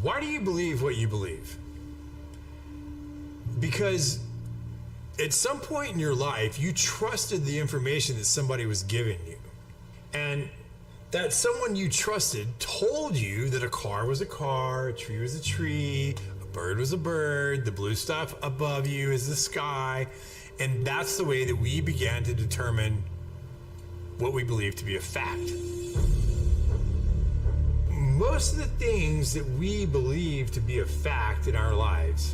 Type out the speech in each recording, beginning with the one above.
Why do you believe what you believe? Because at some point in your life, you trusted the information that somebody was giving you. And that someone you trusted told you that a car was a car, a tree was a tree, a bird was a bird, the blue stuff above you is the sky. And that's the way that we began to determine what we believe to be a fact. Most of the things that we believe to be a fact in our lives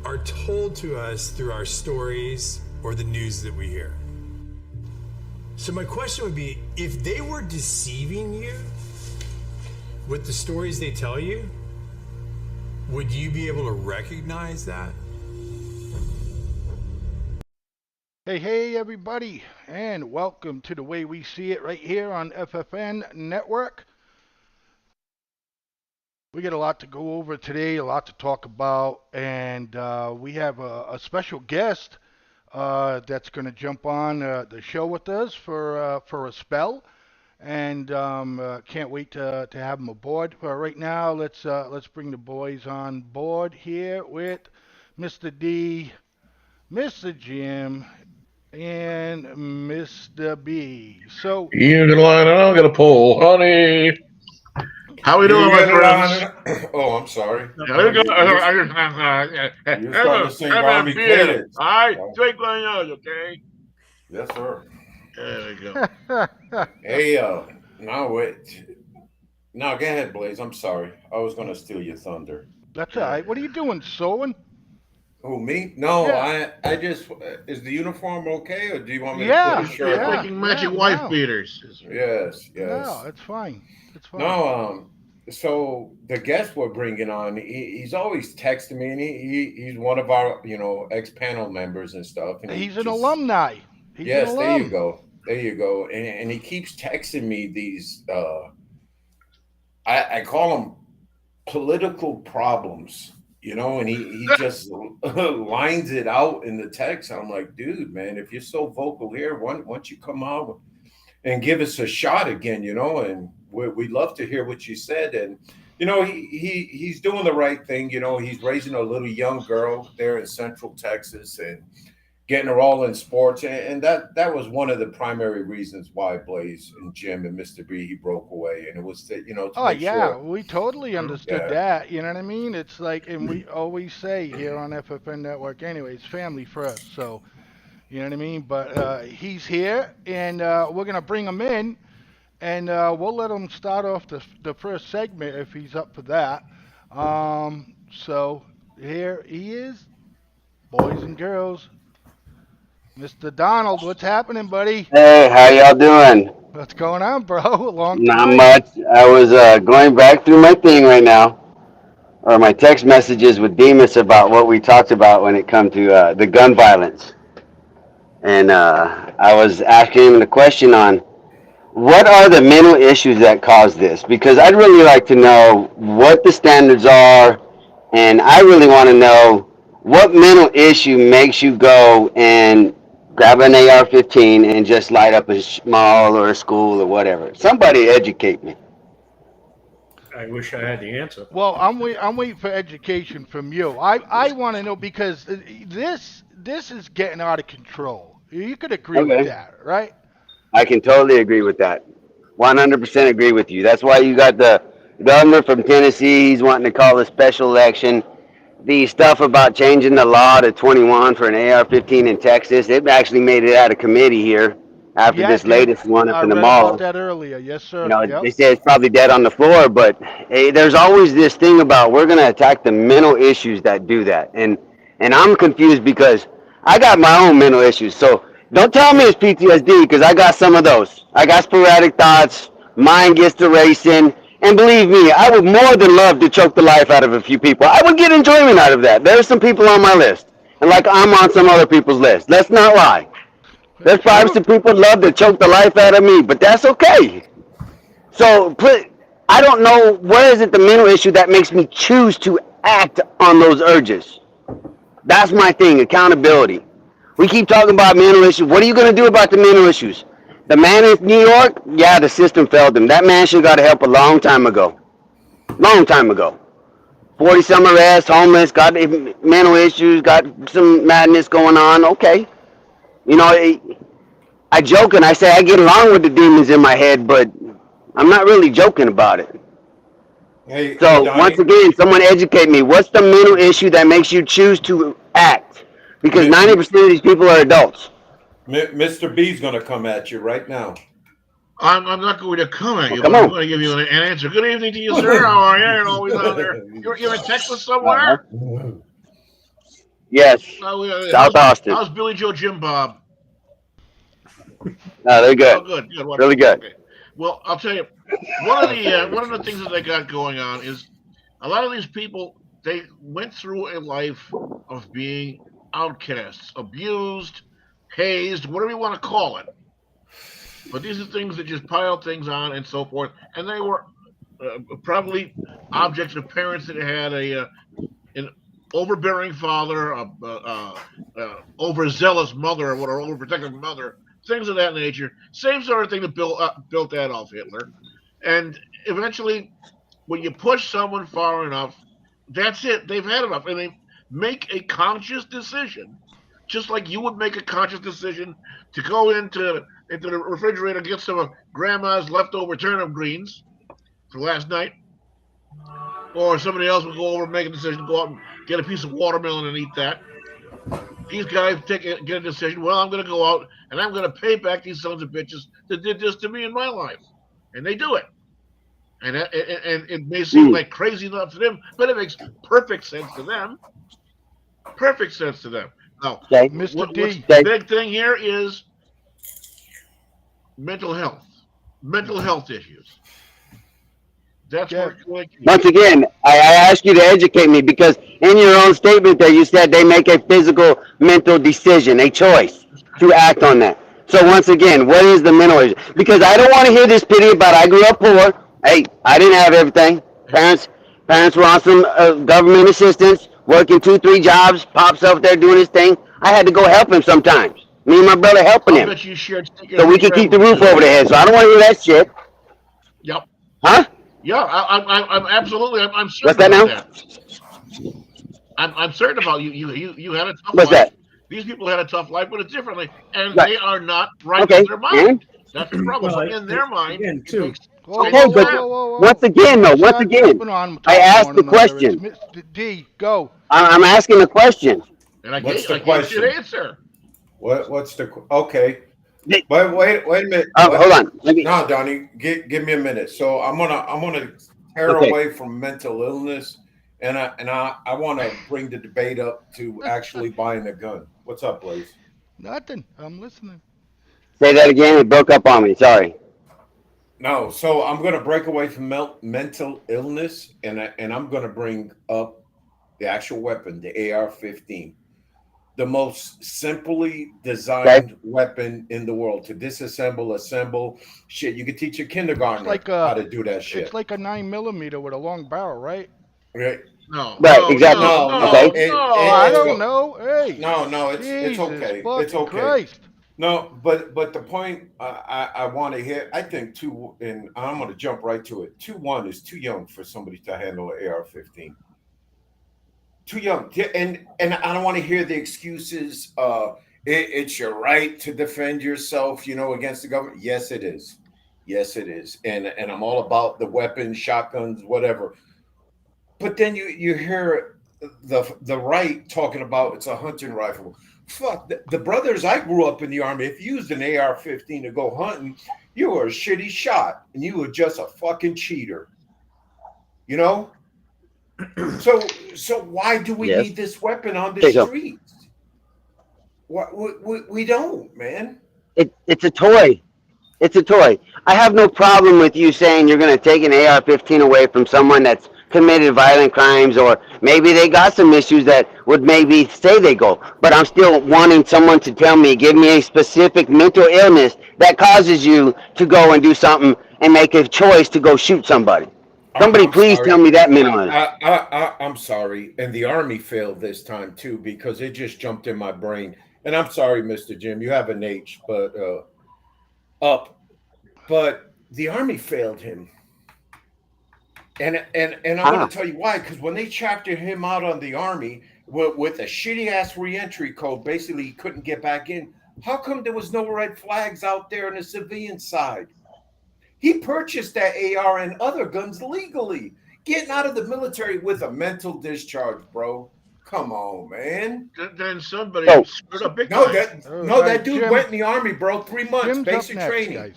are told to us through our stories or the news that we hear. So my question would be, if they were deceiving you with the stories they tell you, would you be able to recognize that? Hey, everybody, and welcome to The Way We See It right here on FFN Network. We got a lot to go over today, a lot to talk about, and we have a special guest that's going to jump on the show with us for a spell, and can't wait to have him aboard. Right now, let's bring the boys on board here with Mr. D, Mr. Jim, and Mr. B. So You get a line and I'll get a pull, honey. How we doing, my friends? Oh, I'm sorry. You're starting to sing Army Cadence. All right, drink on yours, okay? Yes, sir. There we go. Hey, now wait. No, go ahead, Blaze. I'm sorry. I was going to steal your thunder. that's all right. What are you doing, sewing? Who, me? No, Yeah. I just, is the uniform okay, or do you want me Yeah, to put a shirt yeah. on? Making magic wife no. beaters. Yes. No, it's fine. It's fine. No, so the guest we're bringing on, he's always texting me, and he's one of our, ex-panel members and stuff. And He's an alumni. He's Yes, an there alum. you go. There you go. And he keeps texting me these, I call them political problems, and he just lines it out in the text. I'm like, dude, man, if you're so vocal here, why don't you come out and give us a shot again, and we'd love to hear what you said. And, he's doing the right thing. He's raising a little young girl there in Central Texas and getting her all in sports. And that was one of the primary reasons why Blaze and Jim and Mr. B, he broke away. And it was, to Oh make yeah, sure. we totally understood Yeah. that. You know what I mean? It's like, and we always say here on FFN Network, anyway, it's family first. So, you know what I mean? But he's here, and we're gonna bring him in, and we'll let him start off the first segment if he's up for that. So here he is, boys and girls. Mr. Donald, what's happening, buddy? Hey, how y'all doing? What's going on, bro? A long Not time. much. I was going back through my thing right now, or my text messages with Demas about what we talked about when it come to the gun violence. And I was asking him the question on what are the mental issues that cause this? Because I'd really like to know what the standards are, and I really want to know what mental issue makes you go and grab an AR-15 and just light up a mall or a school or whatever. Somebody educate me. I wish I had the answer. Well, I'm waiting for education from you. I want to know because this is getting out of control. You could agree with Okay. that, right? I can totally agree with that. 100% agree with you. That's why you got the governor from Tennessee. He's wanting to call a special election. The stuff about changing the law to 21 for an AR-15 in Texas, they've actually made it out of committee here after Yeah, this dude. latest one up I in the read mall. about that earlier. Yes, sir. They Yep. say it's probably dead on the floor, but hey, there's always this thing about we're going to attack the mental issues that do that. And I'm confused because I got my own mental issues. So don't tell me it's PTSD because I got some of those. I got sporadic thoughts. Mind gets to racing. And believe me, I would more than love to choke the life out of a few people. I would get enjoyment out of that. There's some people on my list. And like I'm on some other people's list. Let's not lie. There's probably some people who love to choke the life out of me, but that's okay. So I don't know where is it the mental issue that makes me choose to act on those urges. That's my thing, accountability. We keep talking about mental issues. What are you going to do about the mental issues? The man in New York, yeah, the system failed him. That man should have got help a long time ago. Long time ago. 40 some arrests, homeless, got mental issues, got some madness going on. Okay. You know, I joke and I say I get along with the demons in my head, but I'm not really joking about it. Hey, So once Donnie. again, someone educate me. What's the mental issue that makes you choose to act? Because Mi- mi- 90% of these people are adults. Mr. B's gonna come at you right now. I'm not going to come at Well, you, come but I'm on. going to give you an answer. Good evening to you, sir. How are you? You're always on there. You're in Texas Uh-huh. somewhere? Yes, South Austin. How's Billy Joe Jim Bob? No, they're Oh, good. good. Really Wonderful. good. Okay. Well, I'll tell you, one of the things that they got going on is a lot of these people they went through a life of being outcasts, abused, hazed, whatever you want to call it. But these are things that just pile things on and so forth. And they were probably objects of parents that had an overbearing father, overzealous mother, or whatever, overprotective mother, things of that nature. Same sort of thing that built Adolf Hitler. And eventually, when you push someone far enough, that's it. They've had enough, and they make a conscious decision, just like you would make a conscious decision to go into the refrigerator and get some of grandma's leftover turnip greens for last night, or somebody else would go over and make a decision to go out and get a piece of watermelon and eat that. These guys get a decision. Well, I'm going to go out and I'm going to pay back these sons of bitches that did this to me in my life, and they do it. And it may seem Mm. like crazy enough to them, but it makes perfect sense to them. Perfect sense to them. Now, Okay. Mr. what's D. the Okay. big thing here is mental health, mental health issues. That's Yeah. where like Once again, I ask you to educate me because in your own statement there you said they make a physical, mental decision, a choice to act on that. So once again, what is the mental issue? Because I don't want to hear this pity about I grew up poor. Hey, I didn't have everything. Parents, parents were on some government assistance, working 2, 3 jobs. Pops up there doing his thing. I had to go help him sometimes. Me and my brother helping I'll him bet you shared so secrets we with could keep the grandma roof too. over the head. So I don't want to hear that shit, Yep. huh? Yeah, I'm absolutely. I'm What's certain that about now? that. I'm certain about you. You had a tough What's life. that? These people had a tough life, but it's differently, and Right. they are not right in Okay. their And mind. That's the problem. Well, But in their mind, again, it too. makes Whoa, sense okay, whoa, to but whoa, them. whoa, whoa, once whoa. again, though, Let's once not again, jumping on I top of asked one the another. It's question. Mr. D. Go. I'm asking a question. And What's the I gave you an question? answer. What's the okay? Th- But wait a minute. hold What? on. Let me. No, Donnie, give me a minute. So I'm gonna tear Okay. away from mental illness, and I want to bring the debate up to actually buying a gun. What's up, Blaze? Nothing. I'm listening. Say that again. It broke up on me. Sorry. No, so I'm gonna break away from mental illness, and I'm gonna bring up the actual weapon, the AR-15, the most simply Okay. designed weapon in the world to disassemble, assemble. Shit, you could teach a It's kindergartner like how a, to do that it's shit. like a 9 millimeter with a long barrel, right? Right? No, Right. Exactly. No, Okay. no, I it's don't go. know. Hey, No, it's Jesus okay. It's fucking okay. Christ. No, but the point I want to hit, I think two, and I'm going to jump right to it. 2-1 is too young for somebody to handle an AR-15. Too young, and I don't want to hear the excuses. It's your right to defend yourself, against the government. Yes, it is. Yes, it is. And I'm all about the weapons, shotguns, whatever. But then you hear the right talking about it's a hunting rifle. Fuck the brothers. I grew up in the army. If you used an AR-15 to go hunting, you were a shitty shot, and you were just a fucking cheater. You know. So why do we Yes. need this weapon on the Okay. So streets? We don't, man. it's a toy. It's a toy. I have no problem with you saying you're going to take an AR-15 away from someone that's committed violent crimes, or maybe they got some issues that would maybe say they go. But I'm still wanting someone to tell me, give me a specific mental illness that causes you to go and do something and make a choice to go shoot somebody. Somebody I'm please tell sorry. me that mental illness. I'm sorry. And the army failed this time too because it just jumped in my brain. And I'm sorry, Mr. Jim. You have an H, but up. But the army failed him. And I'm going to tell you why. Because when they chaptered him out on the Army with a shitty ass reentry code, basically he couldn't get back in. How come there was no red flags out there on the civilian side? He purchased that AR and other guns legally. Getting out of the military with a mental discharge, bro. Come on, man. Then somebody Oh. screwed up big No, time. that dude Jim, went in the Army, bro. 3 months, Jim's basic up next, training. guys.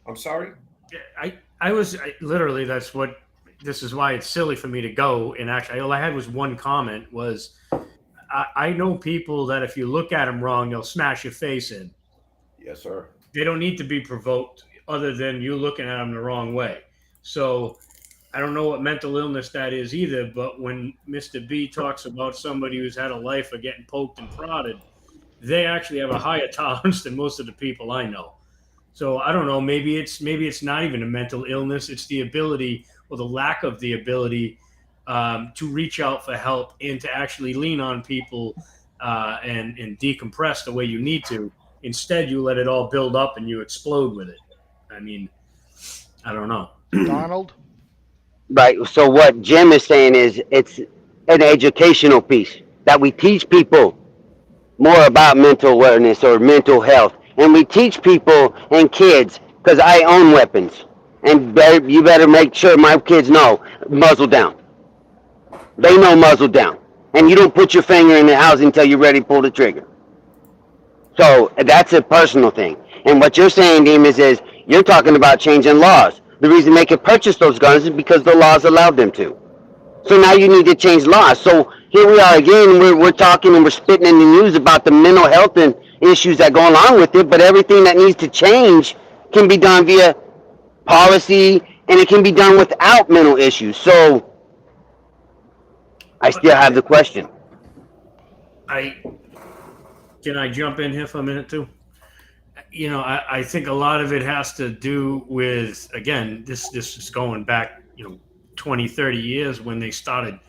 I'm sorry. Literally, this is why it's silly for me to go. And actually, all I had was one comment was, I know people that if you look at them wrong, they'll smash your face in. Yes, sir. They don't need to be provoked other than you looking at them the wrong way. So I don't know what mental illness that is either, but when Mr. B talks about somebody who's had a life of getting poked and prodded, they actually have a higher tolerance than most of the people I know. So I don't know, maybe it's not even a mental illness. It's the ability or the lack of the ability to reach out for help and to actually lean on people and decompress the way you need to. Instead, you let it all build up and you explode with it. I mean, I don't know. Donald? Right. So what Jim is saying is it's an educational piece that we teach people more about mental awareness or mental health, and we teach people and kids because I own weapons, and you better make sure my kids know muzzle down. They know muzzle down, and you don't put your finger in the house until you're ready to pull the trigger. So that's a personal thing. And what you're saying, Demas, is you're talking about changing laws. The reason they can purchase those guns is because the laws allowed them to. So now you need to change laws. So here we are again, we're talking and we're spitting in the news about the mental health and issues that go along with it, but everything that needs to change can be done via policy, and it can be done without mental issues. So I still have the question. Can I jump in here for a minute too? You know, I think a lot of it has to do with, again, this is going back, 20, 30 years when they started,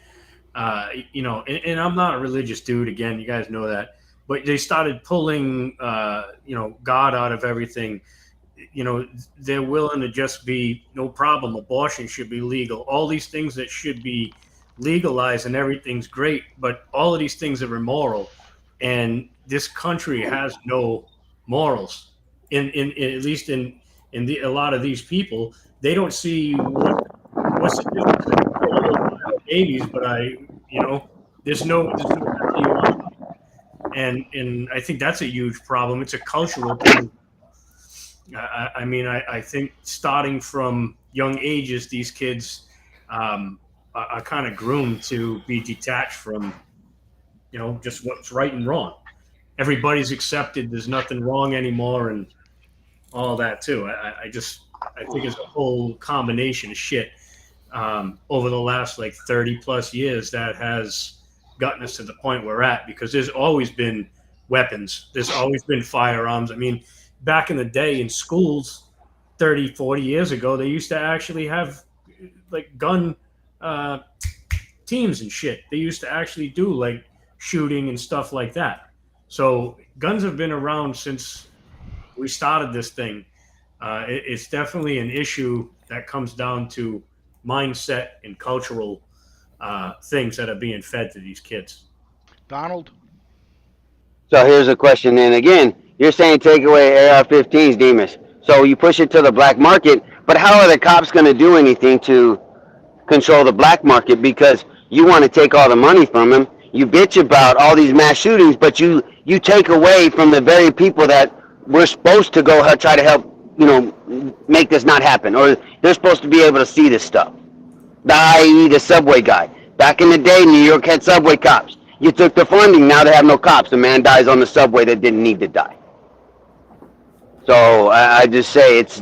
and I'm not a religious dude, again, you guys know that, but they started pulling, God out of everything. They're willing to just be, no problem, abortion should be legal. All these things that should be legalized and everything's great, but all of these things are immoral. And this country has no morals. In at least in a lot of these people, they don't see what's the difference. Babies, but there's no value on it. And I think that's a huge problem. It's a cultural thing. I think starting from young ages, these kids are kind of groomed to be detached from, just what's right and wrong. Everybody's accepted. There's nothing wrong anymore, and all that too. I think it's a whole combination of shit over the last 30 plus years that has gotten us to the point we're at, because there's always been weapons. There's always been firearms. I mean, back in the day in schools 30, 40 years ago, they used to actually have gun teams and shit. They used to actually do shooting and stuff like that. So guns have been around since we started this thing. It's definitely an issue that comes down to mindset and cultural things that are being fed to these kids. Donald? So here's a question, and again, you're saying take away AR-15s, Demas. So you push it to the black market, but how are the cops going to do anything to control the black market? Because you want to take all the money from them. You bitch about all these mass shootings, but you take away from the very people that we're supposed to go try to help, make this not happen, or they're supposed to be able to see this stuff. I.e. the subway guy. Back in the day, New York had subway cops. You took the funding, now they have no cops. A man dies on the subway that didn't need to die. So I just say it's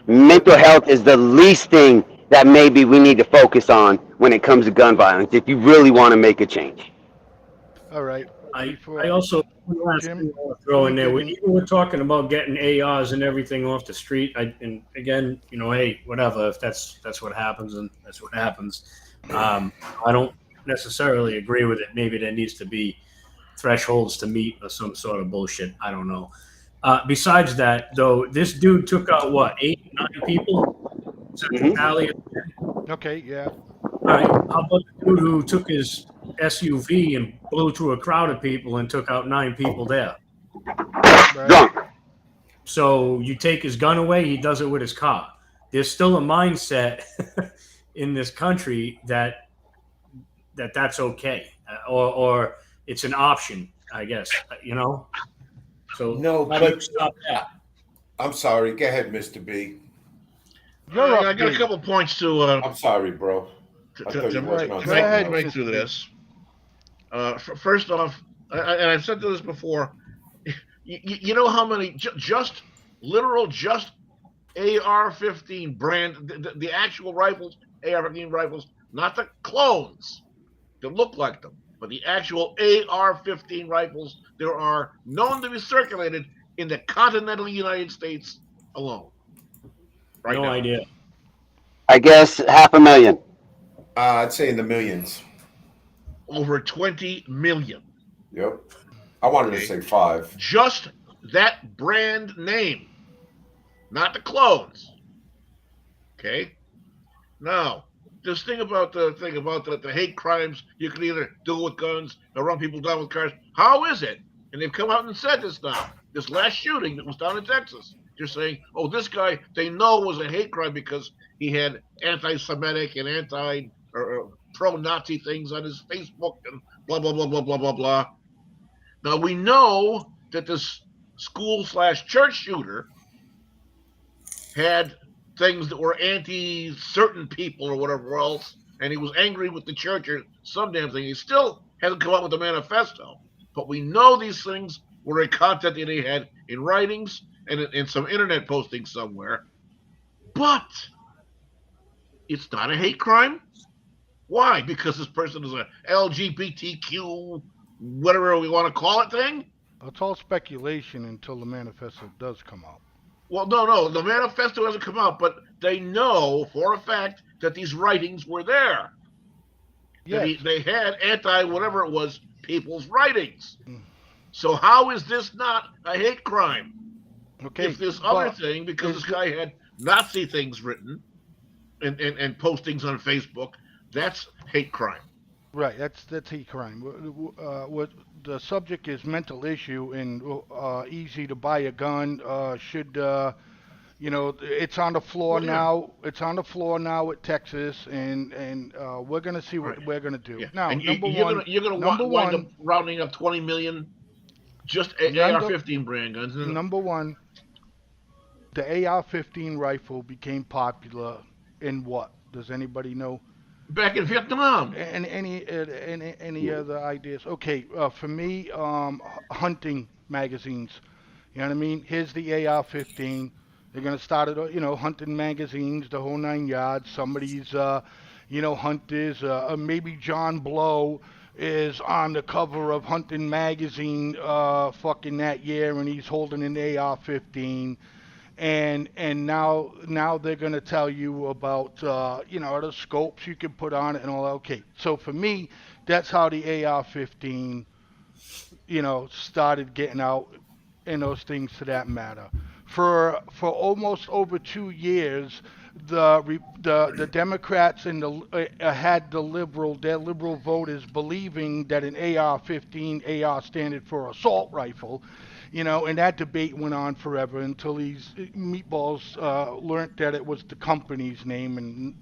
mental health is the least thing that maybe we need to focus on when it comes to gun violence if you really want to make a change. All right. I also throw in there. We're talking about getting ARs and everything off the street. And again, hey, whatever. If that's what happens, and that's what happens. I don't necessarily agree with it. Maybe there needs to be thresholds to meet or some sort of bullshit. I don't know. Besides that, though, this dude took out 8, 9 people. Mm-hmm. Okay, yeah. All right. How about the dude who took his SUV and blew through a crowd of people and took out 9 people there? Right. Drunk. So you take his gun away, he does it with his car. There's still a mindset in this country that's okay, or it's an option, I guess. So No, how do you but stop that? I'm sorry. Go ahead, Mr. B. You're I up, got a B. couple points I'm sorry, bro. I thought you were Right. working on Go something ahead, to else. make Mr. through B. this. First off, and I've said this before, you know how many just literal just AR-15 brand the actual rifles, AR-15 rifles, not the clones that look like them, but the actual AR-15 rifles there are known to be circulated in the continental United States alone right No now. idea. I guess 500,000. I'd say in the millions. Over 20 million. Yep. I wanted to Okay. say 5. Just that brand name, not the clones. Okay. Now, this thing about the hate crimes, you can either do it with guns or run people down with cars. How is it? And they've come out and said this now. This last shooting that was down in Texas, they're saying, oh, this guy they know was a hate crime because he had anti-Semitic and anti or pro-Nazi things on his Facebook and blah blah blah blah blah blah blah. Now we know that this school/church shooter had things that were anti certain people or whatever else, and he was angry with the church or some damn thing. He still hasn't come up with a manifesto, but we know these things were a content that he had in writings and in some internet postings somewhere. But it's not a hate crime. Why? Because this person is a LGBTQ, whatever we want to call it, thing. It's all speculation until the manifesto does come out. Well, no, the manifesto hasn't come out, but they know for a fact that these writings were there. Yes. They had anti whatever it was people's writings. Mm. So how is this not a hate crime? Okay. If this other but thing, because is this guy had Nazi things written and postings on Facebook, that's hate crime. Right, that's hate crime. What the subject is mental issue and easy to buy a gun. Should it's on the floor Well, yeah. now. It's on the floor now at Texas, and we're gonna see what Right. we're gonna do. Yeah. Now, And number you're one, gonna you're gonna number wind up one, rounding up 20 million just number AR-15 brand guns. number one, the AR-15 rifle became popular in what? Does anybody know? Back in Vietnam. And any other ideas? Okay, for me, hunting magazines. You know what I mean? Here's the AR-15. They're gonna start it, hunting magazines, the whole 9 yards. Somebody's, hunters. Maybe John Blow is on the cover of Hunting magazine, fucking that year, and he's holding an AR-15. And now they're gonna tell you about the scopes you can put on it and all that. Okay, so for me, that's how the AR-15 started getting out and those things to that matter. For almost over 2 years, the Democrats and had their liberal voters believing that an AR-15 AR standard for assault rifle. And that debate went on forever until these meatballs learned that it was the company's name and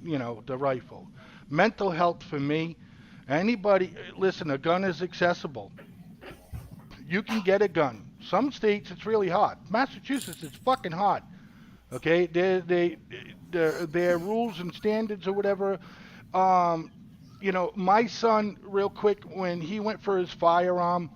the rifle. Mental health for me, anybody listen, a gun is accessible. You can get a gun. Some states it's really hard. Massachusetts it's fucking hard. Okay, their rules and standards or whatever. My son, real quick, when he went for his firearm,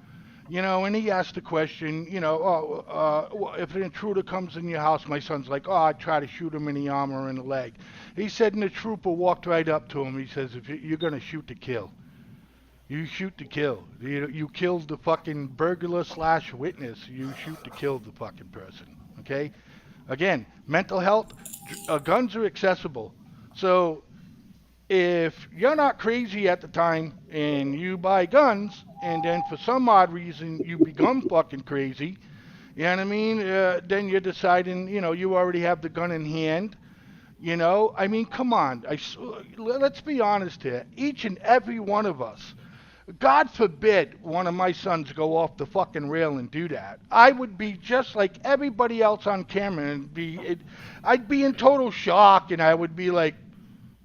and he asked the question, if an intruder comes in your house, my son's like, I'd try to shoot him in the arm or in the leg. He said, and the trooper walked right up to him. He says, if you're gonna shoot to kill. You shoot to kill. You killed the fucking burglar/witness. You shoot to kill the fucking person. Okay? Again, mental health, guns are accessible. So if you're not crazy at the time and you buy guns and then for some odd reason you become fucking crazy, you know what I mean? Then you're deciding, you already have the gun in hand. I mean, come on. Let's be honest here. Each and every one of us. God forbid one of my sons go off the fucking rail and do that. I would be just like everybody else on camera and I'd be in total shock, and I would be like,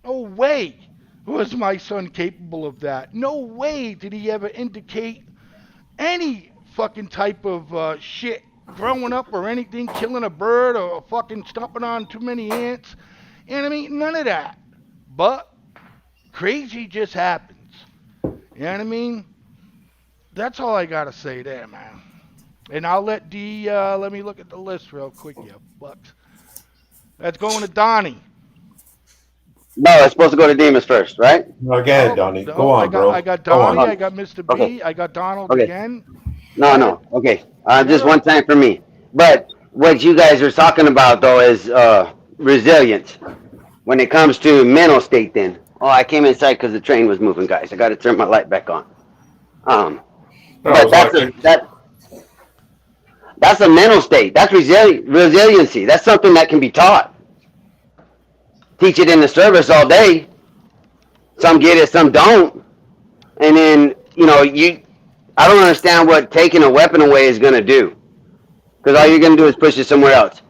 no way was my son capable of that. No way did he ever indicate any fucking type of shit growing up or anything, killing a bird or fucking stomping on too many ants. And I mean, none of that. But crazy just happens. You know what I mean? That's all I gotta say there, man. And I'll let D. Let me look at the list real quick, you bucks. That's going to Donnie. No, it's supposed to go to Demas first, right? No, go ahead, Donnie. Go on, bro. I got Go on. Donnie. I got Mr. B. Okay. I got Donald Okay. again. No. Okay. Just Yeah. one time for me. But what you guys are talking about though is resilience when it comes to mental state. Then, oh, I came inside because the train was moving, guys. I got to turn my light back on. But that's a mental state. That's resiliency. That's something that can be taught. Teach it in the service all day. Some get it, some don't. And then I don't understand what taking a weapon away is going to do. Because all you're going to do is push it somewhere else.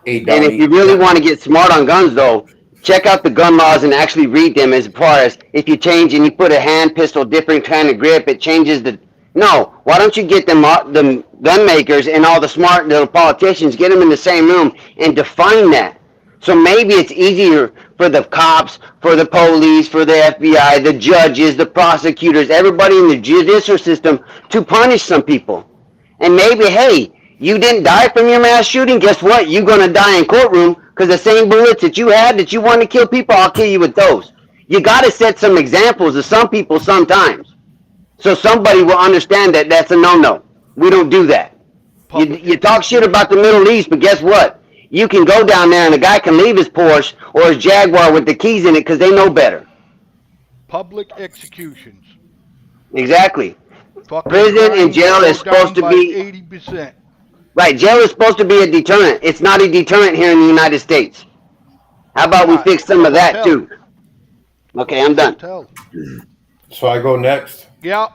Hey, And if you really want to get smart on guns, though, check out the gun laws and actually read them. As far as if you change and you put a hand pistol, different kind of grip, it changes the. No, why don't you get them gun makers and all the smart little politicians, get them in the same room and define that. So maybe it's easier for the cops, for the police, for the FBI, the judges, the prosecutors, everybody in the judicial system to punish some people. And maybe, hey, you didn't die from your mass shooting. Guess what? You're going to die in courtroom because the same bullets that you had that you want to kill people, I'll kill you with those. You got to set some examples to some people sometimes. So somebody will understand that that's a no-no. We don't do that. You talk shit about the Middle East, but guess what? You can go down there and a guy can leave his Porsche or his Jaguar with the keys in it because they know better. Public executions. Exactly. Fucking Prison and jail is supposed to be 80%. Right. Jail is supposed to be a deterrent. It's not a deterrent here in the United States. How about we fix some of that too? Okay, I'm done. So I go next? Yeah.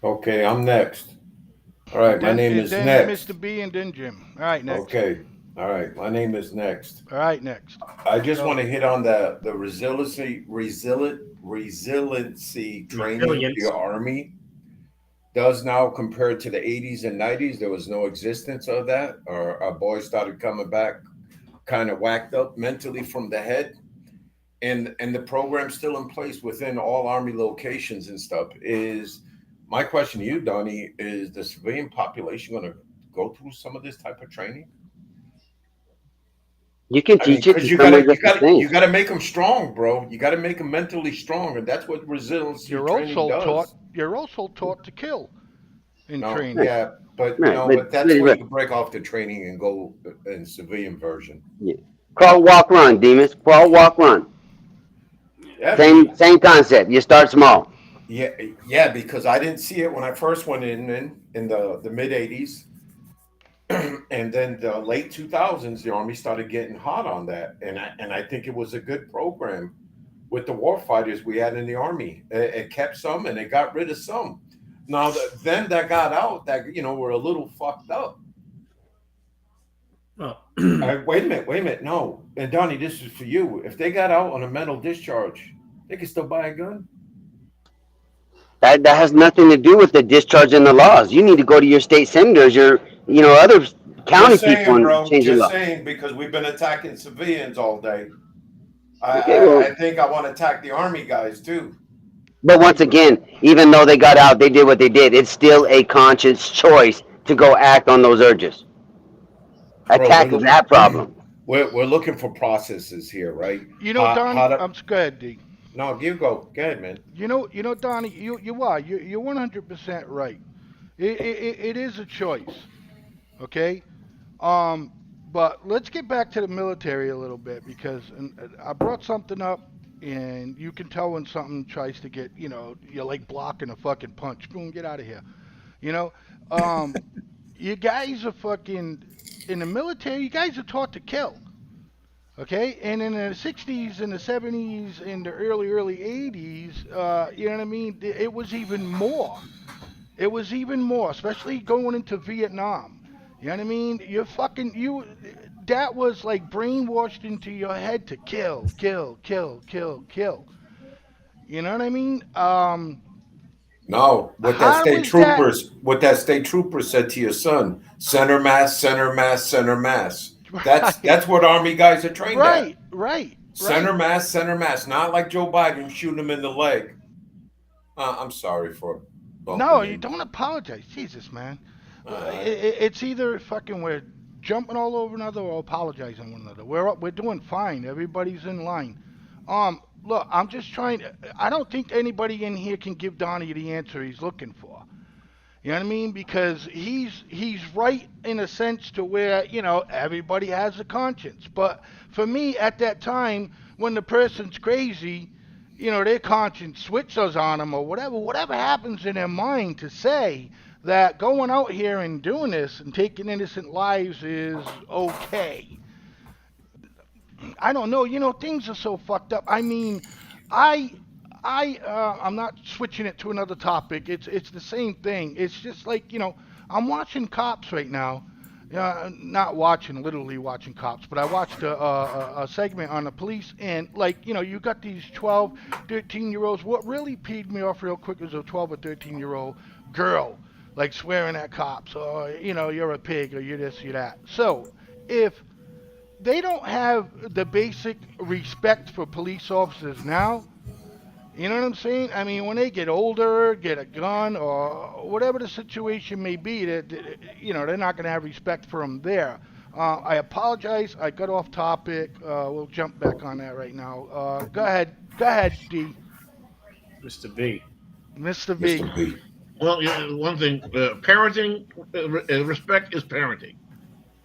Okay, I'm next. All right, my name is Next. Mr. B and then Jim. All right, next. Okay. All right, my name is Next. All right, next. I just want to hit on the resiliency training of the Army does now compared to the 80s and 90s. There was no existence of that. Our boys started coming back kind of whacked up mentally from the head. And the program's still in place within all Army locations and stuff. Is my question to you, Donnie, is the civilian population going to go through some of this type of training? You can teach it. You got to make them strong, bro. You got to make them mentally strong, and that's what resilience training does. You're also taught to kill in training. Yeah, but that's where you break off the training and go in civilian version. Yeah. Crawl, walk, run, Demas. Crawl, walk, run. Yeah, same concept. You start small. Yeah, because I didn't see it when I first went in the mid '80s. And then the late 2000s, the Army started getting hot on that, and I think it was a good program with the war fighters we had in the Army. It kept some, and it got rid of some. Now then, that got out that were a little fucked up. Oh. Wait a minute, no. And Donnie, this is for you. If they got out on a mental discharge, they can still buy a gun. That has nothing to do with the discharge and the laws. You need to go to your state senators, your other county people and change the law. Just saying, because we've been attacking civilians all day. I think I want to attack the Army guys too. But once again, even though they got out, they did what they did. It's still a conscious choice to go act on those urges. Attack that problem. We're looking for processes here, right? Donnie, I'm scared, D. No, you go. Go ahead, man. Donnie, you're 100% right. It is a choice, okay? But let's get back to the military a little bit, because I brought something up, and you can tell when something tries to get, you're like blocking a fucking punch. Boom, get out of here. You guys are fucking, in the military, you guys are taught to kill. Okay, and in the 60s and the 70s and the early 80s, you know what I mean? It was even more. It was even more, especially going into Vietnam. You know what I mean? You're fucking you. That was like brainwashed into your head to kill, kill, kill, kill, kill. You know what I mean? No, How was that? what that state trooper said to your son, center mass, center mass, center mass. Right, That's what army guys are trained at. right, right, Center right. mass, center mass. Not like Joe Biden shooting him in the leg. I'm sorry for No, bumping you in. don't apologize. Jesus, man. Uh, It's either fucking we're jumping all over another or apologizing one another. We're doing fine. Everybody's in line. Look, I'm just trying to. I don't think anybody in here can give Donnie the answer he's looking for. You know what I mean? Because he's right in a sense to where, everybody has a conscience. But for me at that time, when the person's crazy, their conscience switches on them or whatever happens in their mind to say that going out here and doing this and taking innocent lives is okay. I don't know. Things are so fucked up. I mean, I I'm not switching it to another topic. It's the same thing. It's just like, I'm watching Cops right now. Not watching, literally watching Cops, but I watched a segment on the police, and like, you got these 12, 13-year-olds. What really peed me off real quick is a 12 or 13-year-old girl like swearing at cops, or you're a pig, or you're this, you're that. So if they don't have the basic respect for police officers now. You know what I'm saying? I mean, when they get older, get a gun, or whatever the situation may be, that they're not going to have respect for them there. I apologize. I got off topic. We'll jump back on that right now. Go ahead, D. Mr. V. Mr. V. Mr. B. Well, one thing, parenting, respect is parenting.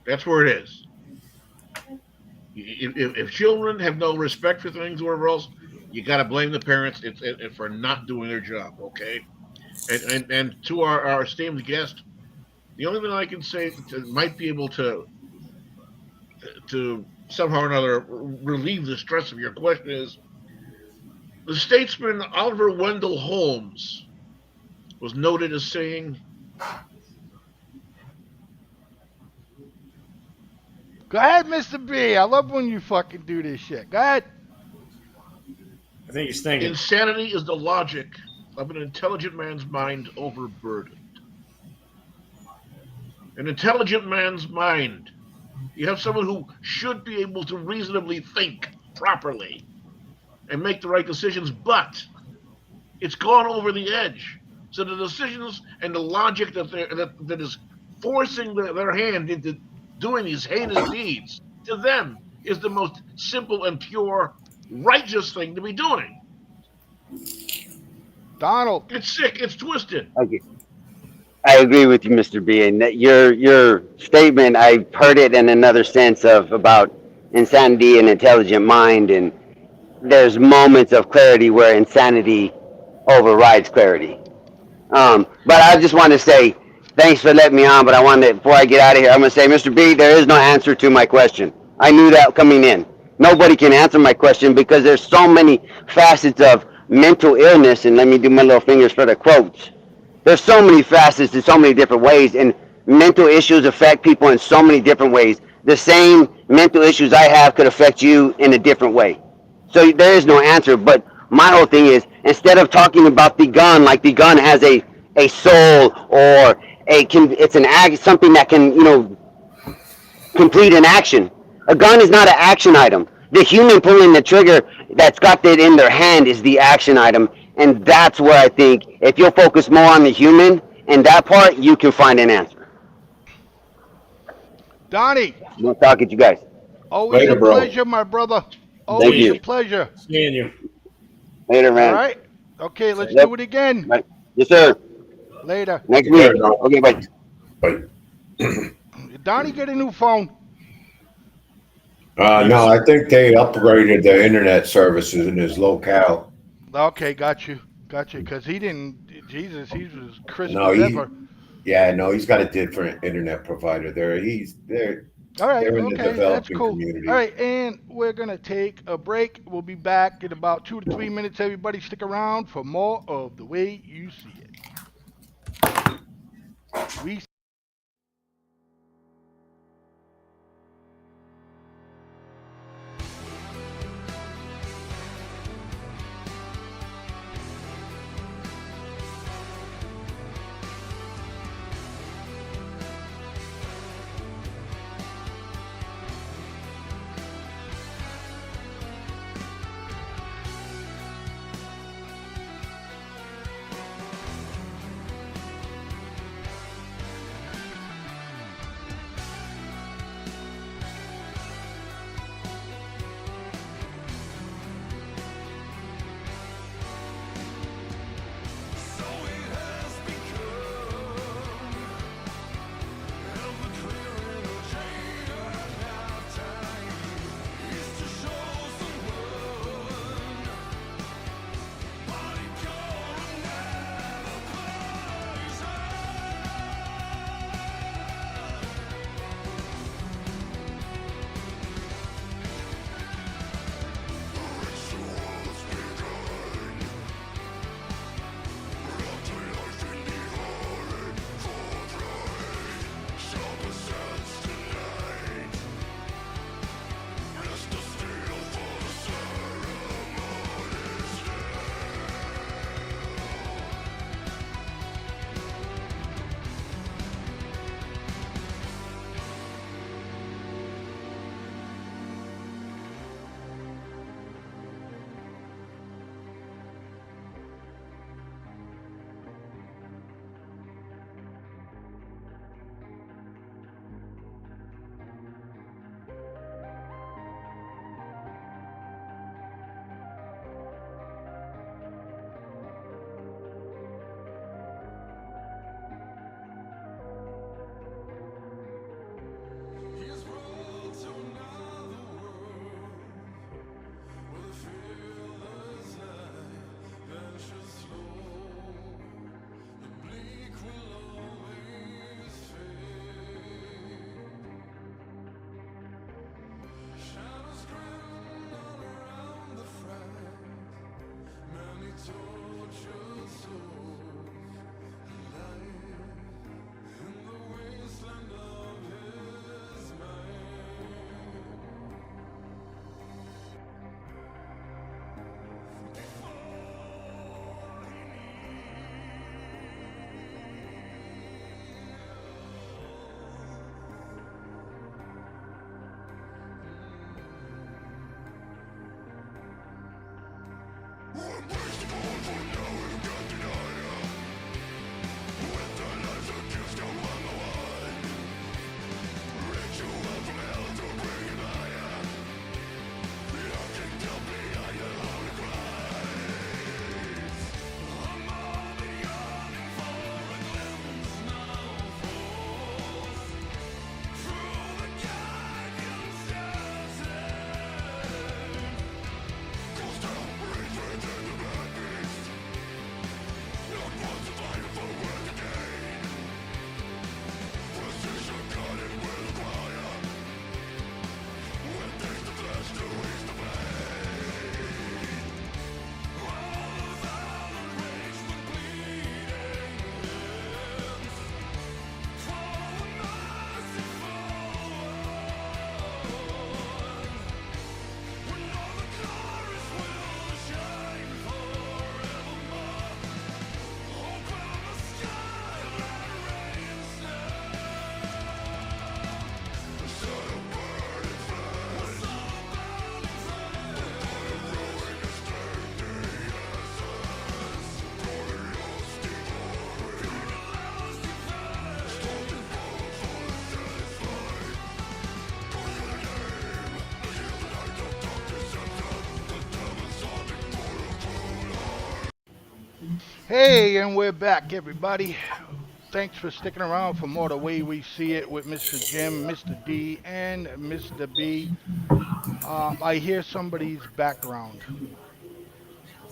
That's where it is. If children have no respect for things or whatever else, you got to blame the parents for not doing their job. Okay, and to our esteemed guest, the only thing I can say might be able to somehow or another relieve the stress of your question is the statesman Oliver Wendell Holmes was noted as saying, Go ahead, Mr. B. I love when you fucking do this shit. Go ahead. I think he's thinking. insanity is the logic of an intelligent man's mind overburdened. An intelligent man's mind. You have someone who should be able to reasonably think properly and make the right decisions, but it's gone over the edge. So the decisions and the logic that is forcing their hand into doing these heinous deeds to them is the most simple and pure righteous thing to be doing. Donald. It's sick. It's twisted. Okay. I agree with you, Mr. B. And that your statement, I've heard it in another sense of about insanity and intelligent mind, and there's moments of clarity where insanity overrides clarity. But I just want to say thanks for letting me on. But I wanted, before I get out of here, I'm going to say, Mr. B, there is no answer to my question. I knew that coming in. Nobody can answer my question because there's so many facets of mental illness. And let me do my little fingers for the quotes. There's so many facets in so many different ways, and mental issues affect people in so many different ways. The same mental issues I have could affect you in a different way. So there is no answer. But my whole thing is, instead of talking about the gun like the gun has a soul, or it's an act, something that can complete an action. A gun is not an action item. The human pulling the trigger that's got that in their hand is the action item. And that's where I think if you'll focus more on the human and that part, you can find an answer. Donnie. We'll talk at you guys. Always Later, a bro. pleasure, my brother. Always you. a pleasure. Seeing you. Later, All man. right. Okay, let's Yep. do it again. Right. Yes, sir. Later. Next Later, week. dog. Okay, bye. But Donnie, get a new phone. no, I think they upgraded the internet services in his locale. Okay, got you. Because he didn't. Jesus, he was crisp No, as he. ever. Yeah, no, he's got a different internet provider there. They're All right, They're in the okay, that's developing cool. All community. right, and we're gonna take a break. We'll be back in about 2 to 3 minutes. Everybody, stick around for more of the way you see it. We Hey, and we're back, everybody. Thanks for sticking around for more the way we see it with Mr. Jim, Mr. D, and Mr. B. I hear somebody's background,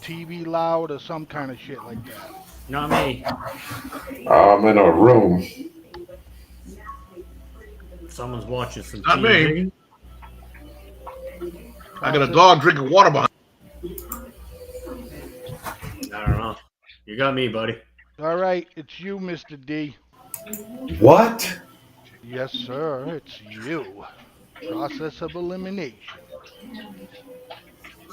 TV loud or some kind of shit like that. Not me. I'm in a room. Someone's watching some Not TV. me. I got a dog drinking water behind. I don't know. You got me, buddy. All right, it's you, Mr. D. What? Yes, sir, it's you. Process of elimination.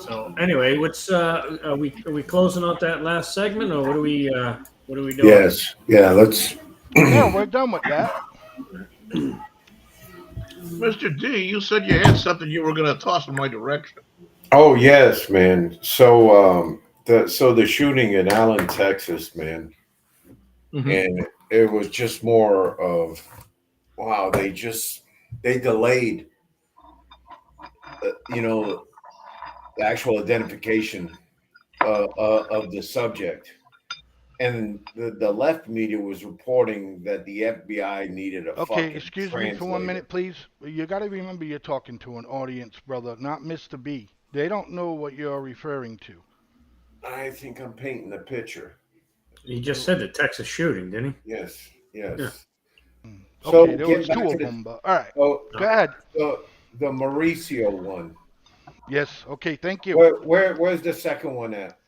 So anyway, what's are we closing out that last segment, or what are we doing? Yes. Yeah. Let's. Yeah, we're done with that. Mr. D, you said you had something you were going to toss in my direction. Oh yes, man. So the shooting in Allen, Texas, man, and it was just more of wow. They delayed, the actual identification of the subject. And the left media was reporting that the FBI needed a Okay, fucking excuse me for 1 minute, translator. please. You got to remember you're talking to an audience, brother, not Mr. B. They don't know what you're referring to. I think I'm painting a picture. He just said the Texas shooting, didn't he? Yes, yes. Yeah. So Okay, there was getting two back of to them, but all right. oh, Go ahead. the Mauricio one. Yes, okay, thank you. Where's the second one at?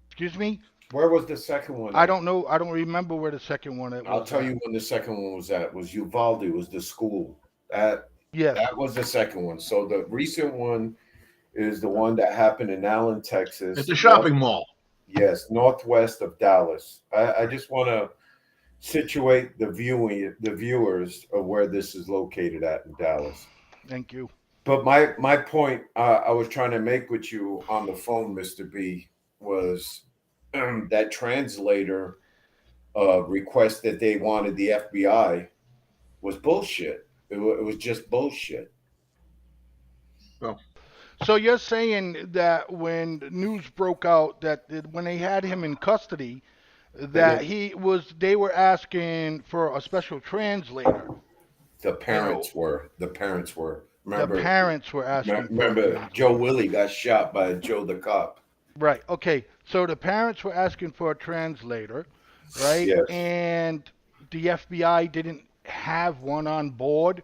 Excuse me? Where was the second one I at? don't know. I don't remember where the second one was. I'll tell you when the second one was at. It was Uvalde, was the school. That Yes. that was the second one. So the recent one is the one that happened in Allen, Texas. It's a shopping mall. Yes, northwest of Dallas. I just want to situate the viewers of where this is located at in Dallas. Thank you. But my point I was trying to make with you on the phone, Mr. B, was that translator request that they wanted the FBI was bullshit. It was just bullshit. So you're saying that when news broke out that when they had him in custody, that they were asking for a special translator. The parents were. Remember, the parents were asking for a remember translator. Joe Willie got shot by Joe the cop. Right. Okay. So the parents were asking for a translator, right? Yes. And the FBI didn't have one on board.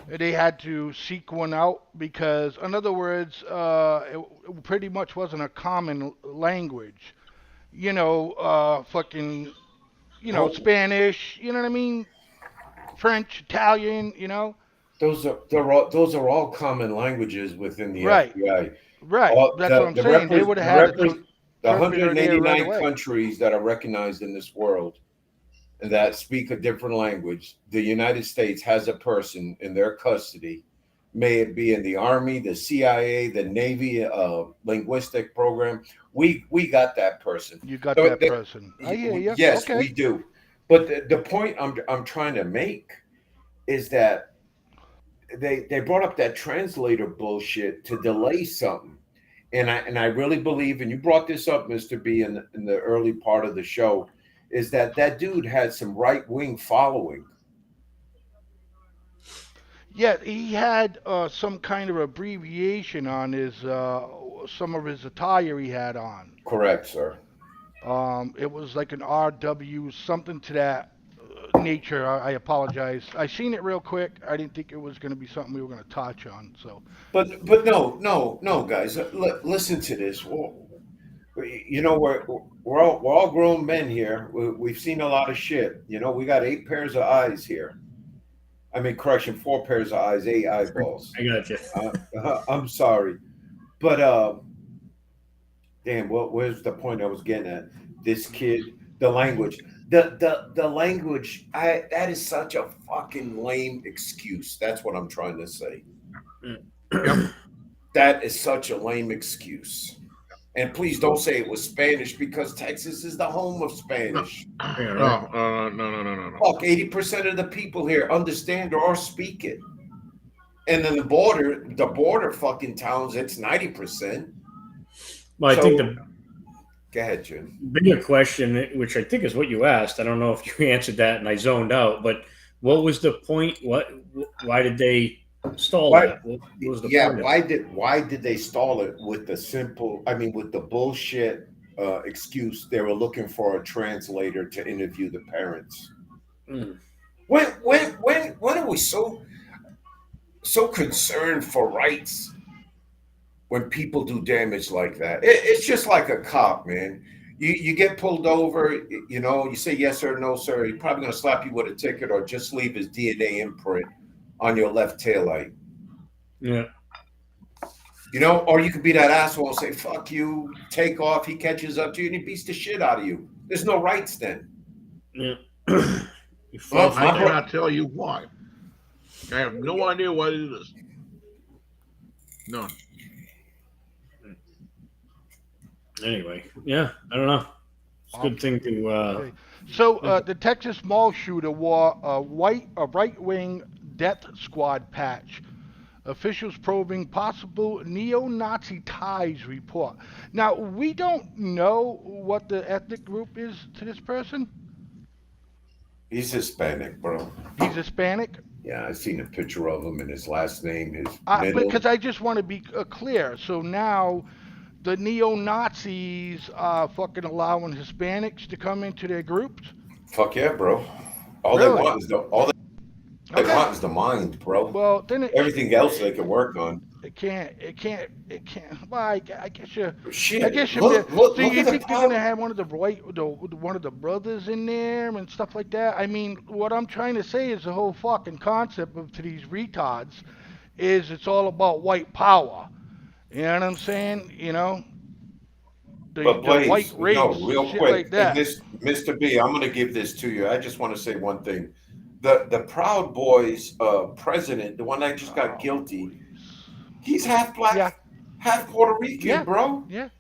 They had to seek one out because, in other words, it pretty much wasn't a common language. Fucking, Oh. Spanish. You know what I mean? French, Italian. Those are all common languages within the Right. FBI. Right. That's what I'm saying. They would have had the interpreter there right 189 away. countries that are recognized in this world and that speak a different language. The United States has a person in their custody, may it be in the Army, the CIA, the Navy, linguistic program. We got that person. You got that person. I hear you. Yes, Okay. we do. But the point I'm trying to make is that they brought up that translator bullshit to delay something. And I really believe, and you brought this up, Mr. B, in the early part of the show, is that dude had some right-wing following. Yeah, he had some kind of abbreviation on his some of his attire he had on. Correct, sir. It was like an RW, something to that nature. I apologize. I seen it real quick. I didn't think it was going to be something we were going to touch on. So, But no, guys, listen to this. We're all grown men here. We've seen a lot of shit. We got 8 pairs of eyes here. I mean, correction, 4 pairs of eyes, 8 eyeballs. I got you. I'm sorry, but damn, where's the point I was getting at? This kid, the language, the language. That is such a fucking lame excuse. That's what I'm trying to say. That is such a lame excuse. And please don't say it was Spanish because Texas is the home of Spanish. No. Fuck, 80% of the people here understand or speak it. And then the border fucking towns, it's 90%. Well, I think the Go ahead, Jim. bigger question, which I think is what you asked, I don't know if you answered that and I zoned out, but what was the point? Why did they stall that? What was the point? Why did they stall it with the bullshit excuse they were looking for a translator to interview the parents? When are we so concerned for rights when people do damage like that? It's just like a cop, man. You get pulled over, you say yes or no, sir. He's probably gonna slap you with a ticket or just leave his DNA imprint on your left taillight. Yeah. Or you could be that asshole and say, fuck you, take off, he catches up to you and he beats the shit out of you. There's no rights then. Yeah. Well, I cannot tell you why. I have no idea why they do this. None. Anyway, yeah, I don't know. It's a good thing to. Okay. So the Texas mall shooter wore a right-wing death squad patch. Officials probing possible neo-Nazi ties report. Now, we don't know what the ethnic group is to this person. He's Hispanic, bro. He's Hispanic? Yeah, I seen a picture of him and his last name, his middle. Because I just want to be clear. So now the neo-Nazis are fucking allowing Hispanics to come into their groups? Fuck yeah, bro. All Really? they want is the mind, bro. Well, then everything else they can work on. It can't. Well, I guess you. Shit. I guess you. Look So you at the think they're gonna have one of the one of the brothers in there and stuff like that? I mean, what I'm trying to say is the whole fucking concept of to these retards is it's all about white power. You know what I'm saying? But Blaze, the white race, real shit quick, like that. this Mr. B, I'm gonna give this to you. I just want to say one thing. The Proud Boys president, the one that just got guilty, he's half black, half Puerto Rican, bro. Yeah.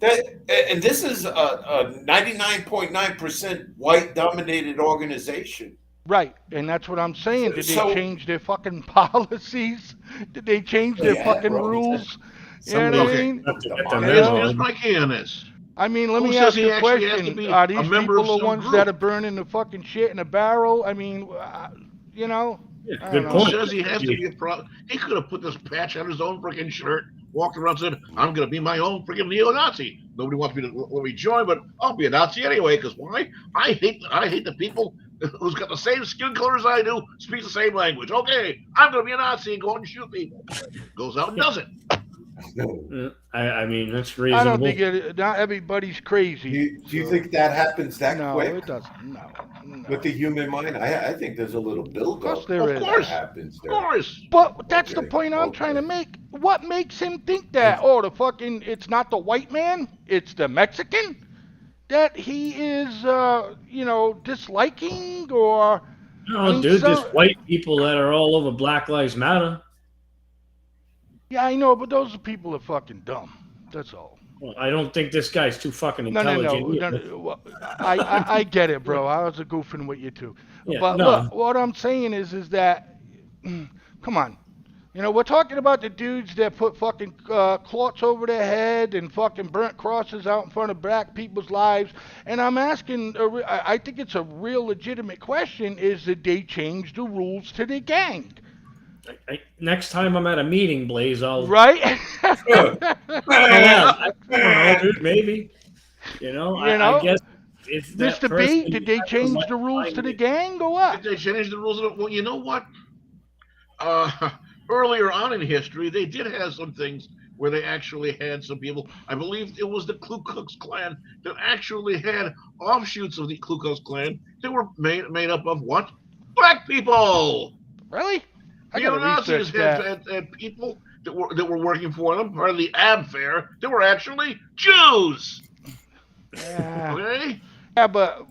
And this is a 99.9% white dominated organization. Right, and that's what I'm saying. Did they change their fucking policies? Did they change their fucking rules? You know what I mean? Here's my key on this. I mean, let Who me says ask he you a actually has to question. be Are a these member people of the some ones group? that are burning the fucking shit in a barrel? I mean, I Good don't know. point. Who says he has to be a pro? He could have put this patch on his own freaking shirt, walked around and said, I'm going to be my own freaking neo-Nazi. Nobody wants me to let me join, but I'll be a Nazi anyway, because why? I hate the people who's got the same skin color as I do, speak the same language. Okay, I'm going to be a Nazi and go out and shoot people. Goes out and does it. I mean, that's reasonable. I don't think not everybody's crazy. Do you think that happens that quick? No, it doesn't. No. With the human mind, I think there's a little build up. Of course there is. That happens there. Of course. But that's the point I'm trying to make. What makes him think that? Oh, it's not the white man, it's the Mexican that he is, disliking or. No, dude, there's white people that are all over Black Lives Matter. Yeah, I know, but those people are fucking dumb. That's all. Well, I don't think this guy's too fucking intelligent. No. Well, I get it, bro. I was goofing with you too. Yeah, but look, what I'm saying is that, come on. We're talking about the dudes that put fucking clots over their head and fucking burnt crosses out in front of black people's lives. And I'm asking, I think it's a real legitimate question, is did they change the rules to the gang? Next time I'm at a meeting, Blaze, I'll... Right? I don't know, dude, maybe. I guess if that Mr. B, did they change the rules to the gang or what? Did they change the rules? Well, you know what? Earlier on in history, they did have some things where they actually had some people. I believe it was the Ku Klux Klan that actually had offshoots of the Ku Klux Klan that were made up of what? Black people! Really? Neo-Nazis had people that were working for them, part of the Abwehr, that were actually Jews. Yeah. Okay? Yeah, but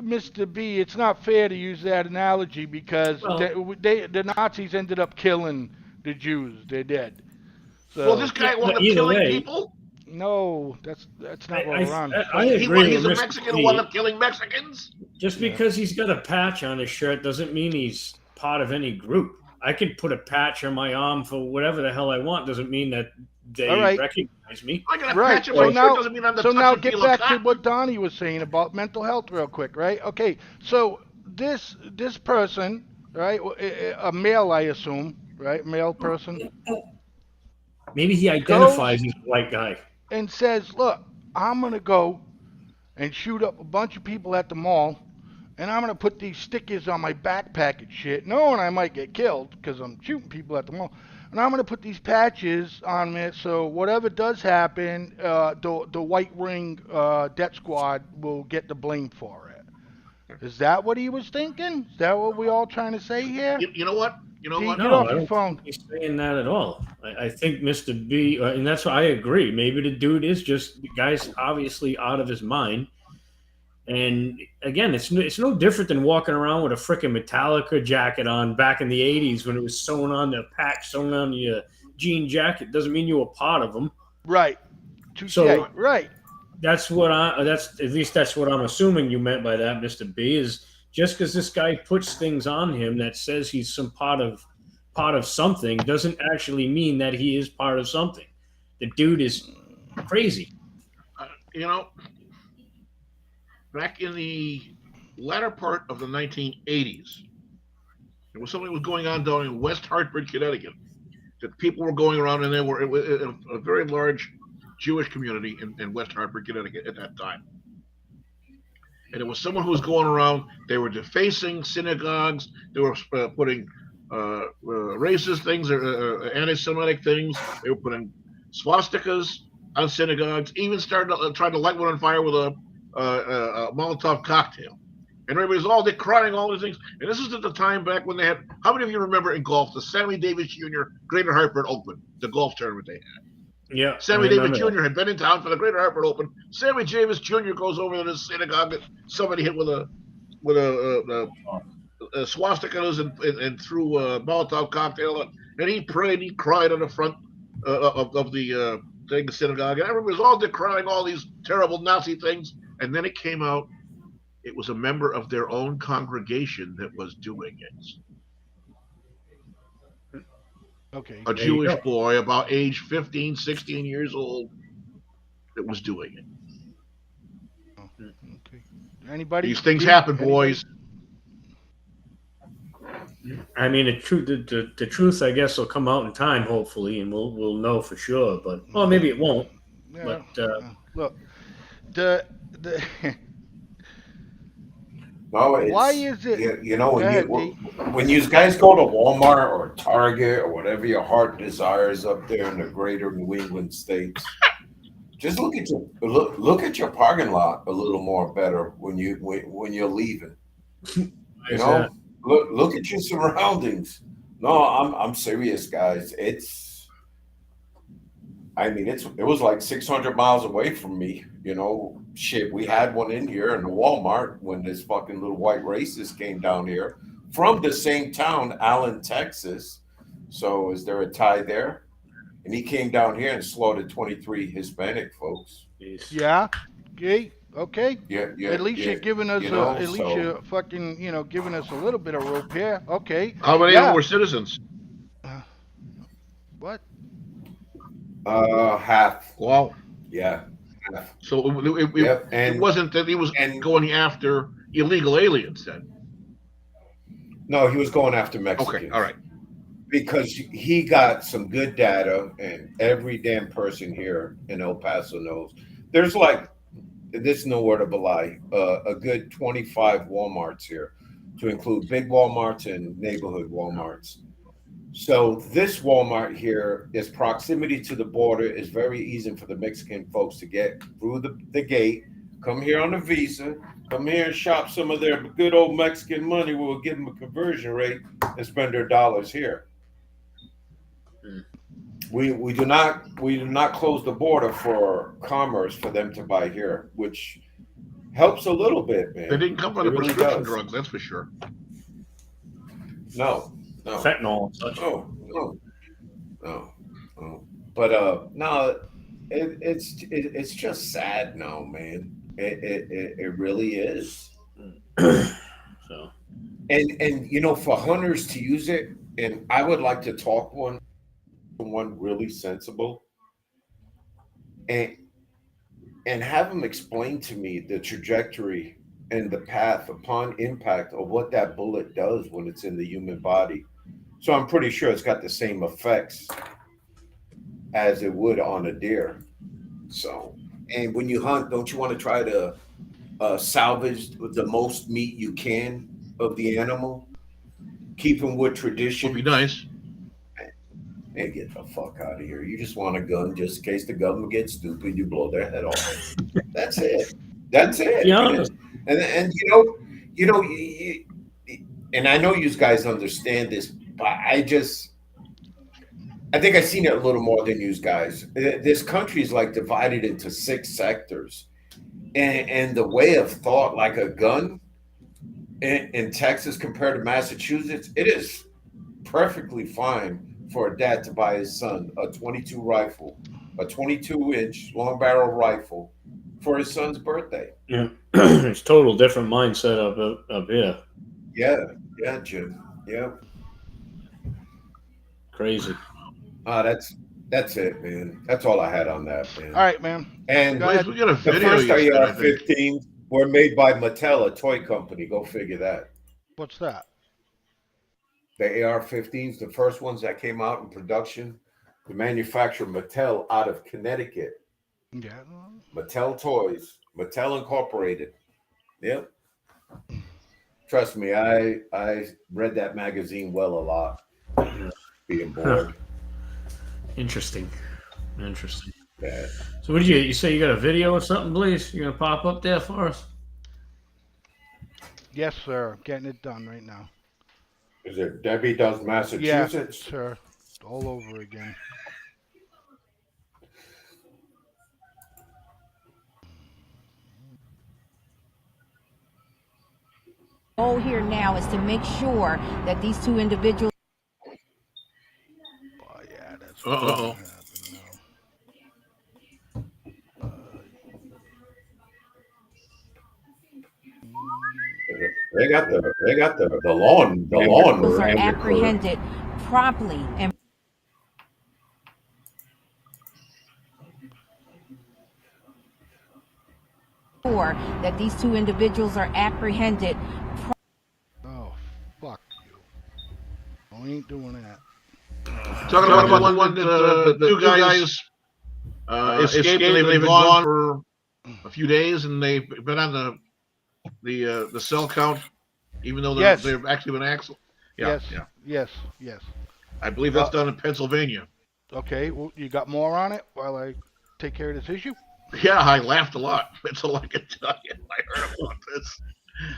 Mr. B, it's not fair to use that analogy because the Nazis ended up killing the Jews. They did. So, well, this guy wound up killing people? No, that's not what we're on. I agree. He's a Mexican who wound up killing Mexicans? Just because he's got a patch on his shirt doesn't mean he's part of any group. I could put a patch on my arm for whatever the hell I want. Doesn't mean that they recognize me. I got a patch on my shirt doesn't mean I'm the now get back to what Donnie was saying about mental health real quick, right? Okay, so this person, right, a male, I assume, right, male person. Maybe he identifies as a white guy. And says, look, I'm going to go and shoot up a bunch of people at the mall and I'm gonna put these stickers on my backpack and shit, knowing I might get killed because I'm shooting people at the mall. And I'm gonna put these patches on it, so whatever does happen, the White Ring Death Squad will get the blame for it. Is that what he was thinking? Is that what we all trying to say here? You know what? You know Pete, what? get No, off I your don't phone. think he's saying that at all. I think Mr. B, and that's why I agree. Maybe the dude is just the guy's obviously out of his mind. And again, it's no different than walking around with a freaking Metallica jacket on back in the '80s when it was sewn on the patch, sewn on your jean jacket. Doesn't mean you were part of them. Right. Touche. So Right. that's at least that's what I'm assuming you meant by that, Mr. B, is just because this guy puts things on him that says he's some part of something doesn't actually mean that he is part of something. The dude is crazy. You know, back in the latter part of the 1980s, there was something that was going on down in West Hartford, Connecticut, that people were going around, and there were it was a very large Jewish community in West Hartford, Connecticut at that time. And it was someone who was going around. They were defacing synagogues. They were putting racist things or anti-Semitic things. They were putting swastikas on synagogues. Even started trying to light one on fire with a Molotov cocktail. And everybody's all decrying all these things. And this is at the time back when they had. How many of you remember in golf the Sammy Davis Jr. Greater Hartford Open, the golf tournament they had? Yeah, Sammy Davis Jr. had been in town for the Greater Hartford Open. Sammy Davis Jr. goes over to this synagogue that somebody hit with a swastikas and threw a Molotov cocktail, and he prayed, he cried on the front of the synagogue, and everybody was all decrying all these terrible Nazi things. And then it came out, it was a member of their own congregation that was doing it. Okay. A Jewish boy about age 15, 16 years old that was doing it. Okay. Anybody? These things happen, Anybody? boys. I mean, the truth, I guess, will come out in time, hopefully, and we'll know for sure. But well, maybe it won't. Yeah, But look, the No, it's, why is it? you know, Go ahead, when you guys go to Walmart or Target or whatever your heart desires up there in the greater New England states, just look at your parking lot a little more better when you're leaving. You know, look at your surroundings. No, I'm serious, guys. It was like 600 miles away from me. You know, shit, we had one in here in the Walmart when this fucking little white racist came down here from the same town, Allen, Texas. So is there a tie there? And he came down here and slaughtered 23 Hispanic folks. Yeah. Okay. Okay. Yeah. At least you're giving us you're fucking giving us a little bit of rope here. Okay. How many of them were citizens? What? Half. Wow. Yeah. So it wasn't that he was going after illegal aliens then. No, he was going after Mexicans. Okay, all right. Because he got some good data, and every damn person here in El Paso knows. There's like, this is no word of a lie, a good 25 Walmarts here, to include big Walmarts and neighborhood Walmarts. So this Walmart here is proximity to the border, is very easy for the Mexican folks to get through the gate, come here on a visa, come here and shop some of their good old Mexican money. We'll give them a conversion rate and spend their dollars here. We do not close the border for commerce for them to buy here, which helps a little bit, man. They didn't come for the prescription drugs, that's for sure. No. Fentanyl and such. No. But no, it's just sad now, man. It really is. So, and for hunters to use it, and I would like to talk to one really sensible, and have them explain to me the trajectory and the path upon impact of what that bullet does when it's in the human body. So I'm pretty sure it's got the same effects as it would on a deer. So, and when you hunt, don't you want to try to salvage the most meat you can of the animal, keeping with Would be tradition, nice. and get the fuck out of here. You just want a gun just in case the government gets stupid, you blow their head off. That's it. That's Be it, honest. man. And and I know you guys understand this, but I think I've seen it a little more than you guys. This country is like divided into 6 sectors, and the way of thought, like a gun in Texas compared to Massachusetts, it is perfectly fine for a dad to buy his son a 22 rifle, a 22-inch long barrel rifle for his son's birthday. Yeah. It's total different mindset up here. Yeah, Jim. Yeah. Crazy. That's it, man. That's all I had on that, man. All right, man. And Go ahead. We got a the video first you said, I think. AR-15s were made by Mattel, a toy company. Go figure that. What's that? The AR-15s, the first ones that came out in production, the manufacturer Mattel out of Connecticut. Yeah. Mattel Toys, Mattel Incorporated. Yep. Trust me, I read that magazine well a lot, being bored. Interesting. Yeah. So what did you say? You got a video or something, please? You're gonna pop up there for us? Yes, sir. Getting it done right now. Is it Debbie Does Yeah, Massachusetts? sir. All over again. goal here now is to make sure that these two individuals. Oh, yeah, that's Uh-oh. what's gonna happen They got the lawn are apprehended promptly and sure that these two individuals are apprehended. Oh, fuck you. Oh, we ain't doing that. Talking about the one that the two guys escaped and they've been gone for a few days and they've been on the cell count, even though Yes. they've actually been axle. Yeah, Yes. yeah. Yes. I believe that's done in Pennsylvania. Okay, well, you got more on it while I take care of this issue? Yeah, I laughed a lot. That's all I can tell you. I heard about this.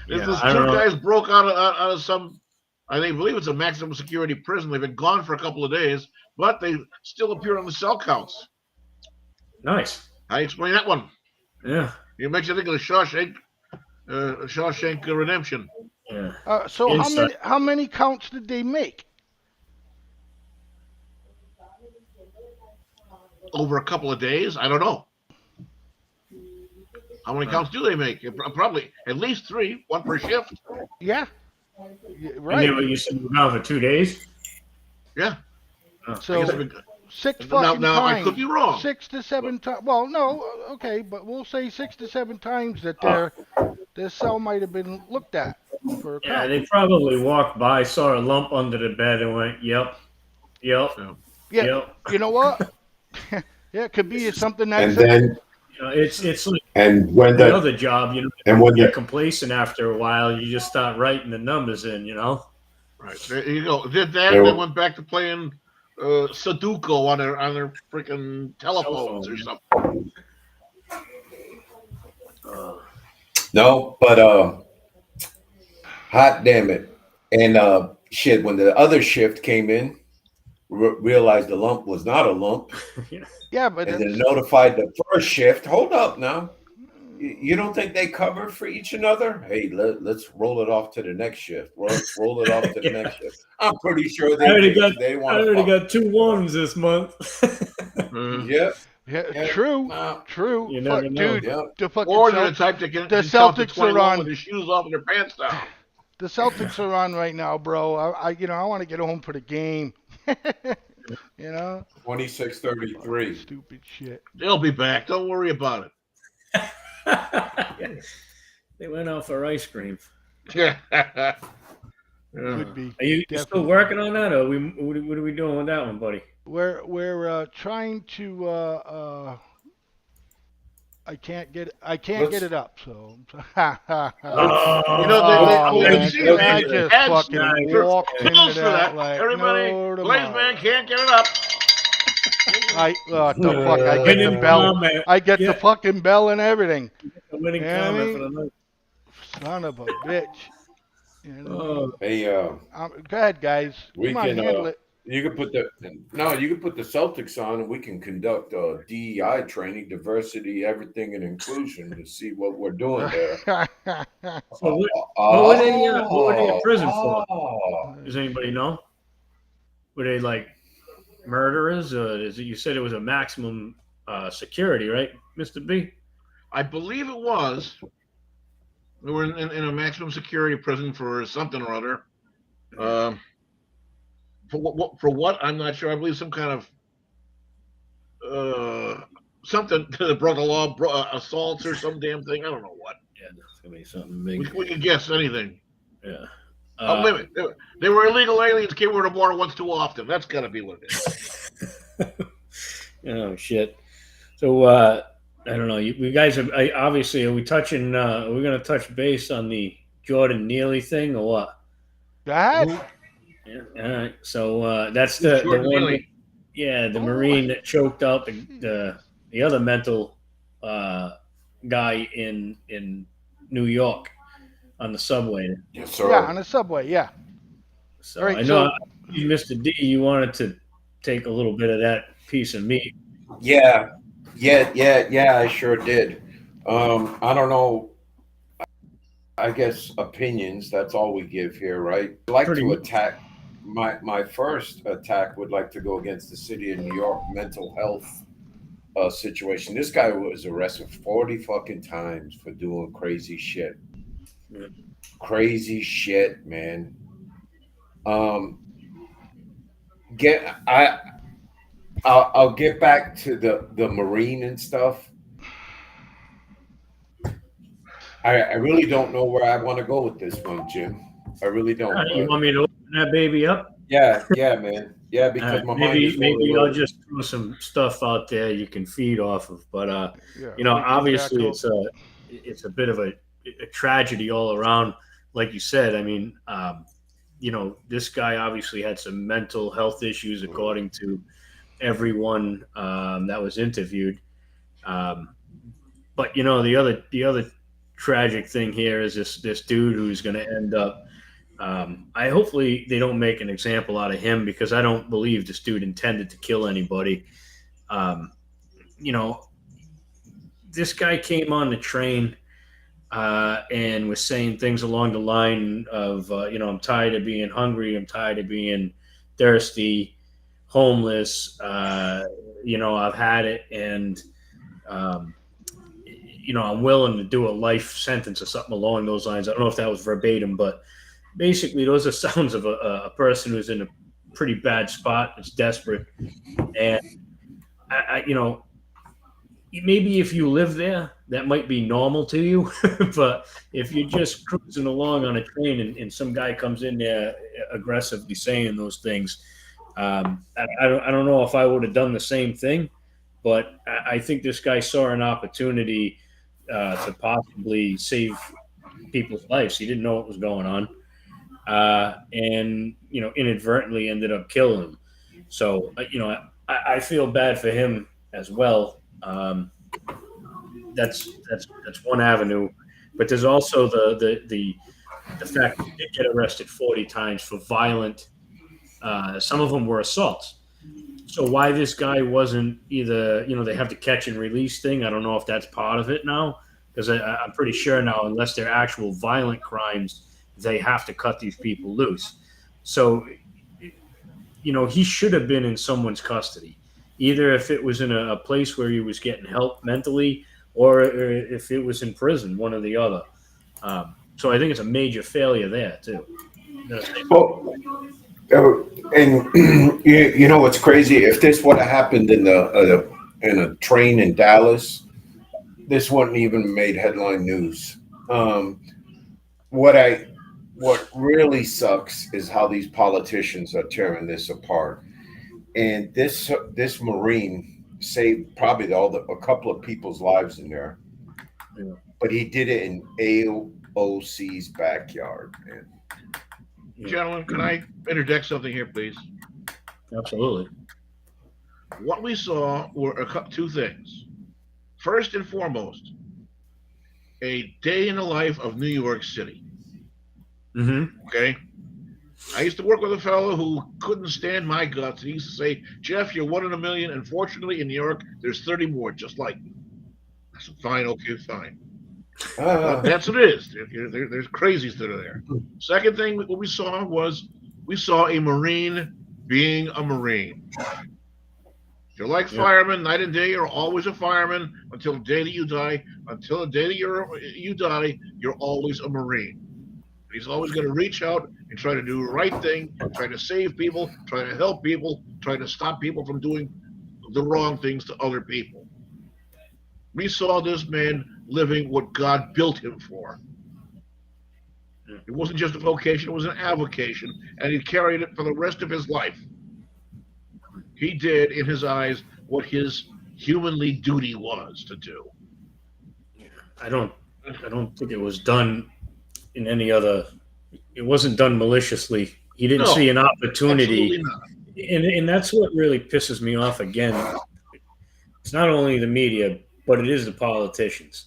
Yeah, This I two don't know. guys broke out of some, I believe it's a maximum security prison. They've been gone for a couple of days, but they still appear on the cell counts. Nice. How do you explain that one? Yeah. You makes you think of the Shawshank Redemption. Yeah. So Inside. how many counts did they make? Over a couple of days, I don't know. How many counts do they make? Probably at least 3, 1 per shift. Yeah. Right. Right. You said you were gone for 2 days. Yeah. Oh. So I guess it'd be- 6 now fucking I times. could be wrong. 6 to 7 times. Well, no, okay, but we'll say 6 to 7 times that their cell might have been looked at for a Yeah, count. they probably walked by, saw a lump under the bed, and went, "Yep, Yeah. yep." You know what? Yeah, it could be something and that's then You know, it's like and when the the other job. You know, and when you get the complacent after a while. You just start writing the numbers in. You know. Right there you go. Did that, They and were- then went back to playing Sudoku on their freaking telephones or something. no, but hot damn it, and shit. When the other shift came in, realized the lump was not a lump, yeah, but and that's, then notified the first shift. Hold up now. You don't think they cover for each another? Hey, let's roll it off to the next shift. Let's roll it off to the next shift. I'm pretty sure they I already want got 2 ones this month. Yep. yeah, true. True. You never Fuck, know. dude, Yep. the fucking Or they're Celt- the type that can the count to Celtics 21 are on. with their shoes off and their pants down. the Celtics are on right now, bro. I want to get home for the game. 26-33. Stupid shit. They'll be back. Don't worry about it. They went out for ice cream. Yeah. Could be. Are you still Definitely. working on that, or what are we doing with that one, buddy? We're trying to I can't get it up. So, You know, oh you man, see I the just ads fucking walked for into for that that. like Everybody, no Blaze tomorrow. Man can't get it up. What the fuck? I get the Winning bell. comment. I get the Yeah. fucking bell and everything. A winning You know what I comment for mean? the night. Son of a bitch. You know what I mean? Oh, Hey, Go ahead, guys. we Come on, can handle it. you can put the Celtics on, and we can conduct DEI training, diversity, everything, and inclusion to see what we're doing there. so what were they in prison for? Does anybody know? Were they like murderers? You said it was a maximum security, right, Mr. B? I believe it was. We were in a maximum security prison for something or other. For what? I'm not sure. I believe some kind of something that broke the law, assaults or some damn thing. I don't know what. Yeah, it's gonna be something big. We can guess anything. Yeah. Oh, wait a minute. They were illegal aliens came over the border once too often. That's got to be what it is. Oh shit. So I don't know. You guys are obviously. Are we touching? We're gonna touch base on the Jordan Neely thing or what? Go ahead. Yeah. All right. So that's the Jordan one. Neely. Yeah, the Marine that choked out the other mental guy in New York on the subway. Yes, sir. Yeah, on the subway. Yeah. So All right, I know, Mr. D, you wanted to take a little bit of that piece of meat. Yeah, I sure did. I don't know. I guess opinions. That's all we give here, right? I'd like to attack. My first attack would like to go against the city of New York mental health situation. This guy was arrested 40 fucking times for doing crazy shit. Yeah. Crazy shit, man. I'll get back to the Marine and stuff. I really don't know where I want to go with this one, Jim. I really don't. You want me to open that baby up? Yeah, man. Yeah, because my mind is maybe I'll just throw some stuff out there you can feed off of. But obviously it's a bit of a tragedy all around. Like you said, I mean, this guy obviously had some mental health issues, according to everyone that was interviewed. But the other tragic thing here is this dude who's going to end up. Hopefully they don't make an example out of him, because I don't believe this dude intended to kill anybody. This guy came on the train and was saying things along the line of, I'm tired of being hungry. I'm tired of being thirsty, homeless. I've had it. And, I'm willing to do a life sentence or something along those lines. I don't know if that was verbatim, but basically those are sounds of a person who's in a pretty bad spot, is desperate. And, maybe if you live there, that might be normal to you. But if you're just cruising along on a train and some guy comes in there aggressively saying those things, I don't know if I would have done the same thing. But I think this guy saw an opportunity to possibly save people's lives. He didn't know what was going on. And inadvertently ended up killing him. So I feel bad for him as well. That's one avenue, but there's also the fact that he did get arrested 40 times for violent. Some of them were assaults. So why this guy wasn't either, they have the catch and release thing. I don't know if that's part of it now, because I'm pretty sure now, unless they're actual violent crimes, they have to cut these people loose. So, he should have been in someone's custody, either if it was in a place where he was getting help mentally, or if it was in prison, one or the other. So I think it's a major failure there too. Well, and what's crazy? If this would have happened in a train in Dallas, this wouldn't even made headline news. What really sucks is how these politicians are tearing this apart. And this Marine, saved probably a couple of people's lives in there. Yeah. But he did it in AOC's backyard, man. Yeah. Gentlemen, can I interject something here, please? Absolutely. What we saw were two things. First and foremost, a day in the life of New York City. Mm-hmm. Okay? I used to work with a fellow who couldn't stand my guts. He used to say, Jeff, you're one in a million. Unfortunately, in New York, there's 30 more just like you. I said, fine, okay, fine. But that's what it is. There's crazies that are there. Second thing, what we saw was we saw a Marine being a Marine. You're like firemen, night and day. You're always a fireman until the day that you die. Until the day that you die, you're always a Marine. He's always going to reach out and try to do the right thing, try to save people, try to help people, try to stop people from doing the wrong things to other people. We saw this man living what God built him for. It wasn't just a vocation, it was an avocation, and he carried it for the rest of his life. He did, in his eyes, what his humanly duty was to do. I don't think it was done in any other. It wasn't done maliciously. He didn't see an opportunity, and that's what really pisses me off. Again, it's not only the media, but it is the politicians.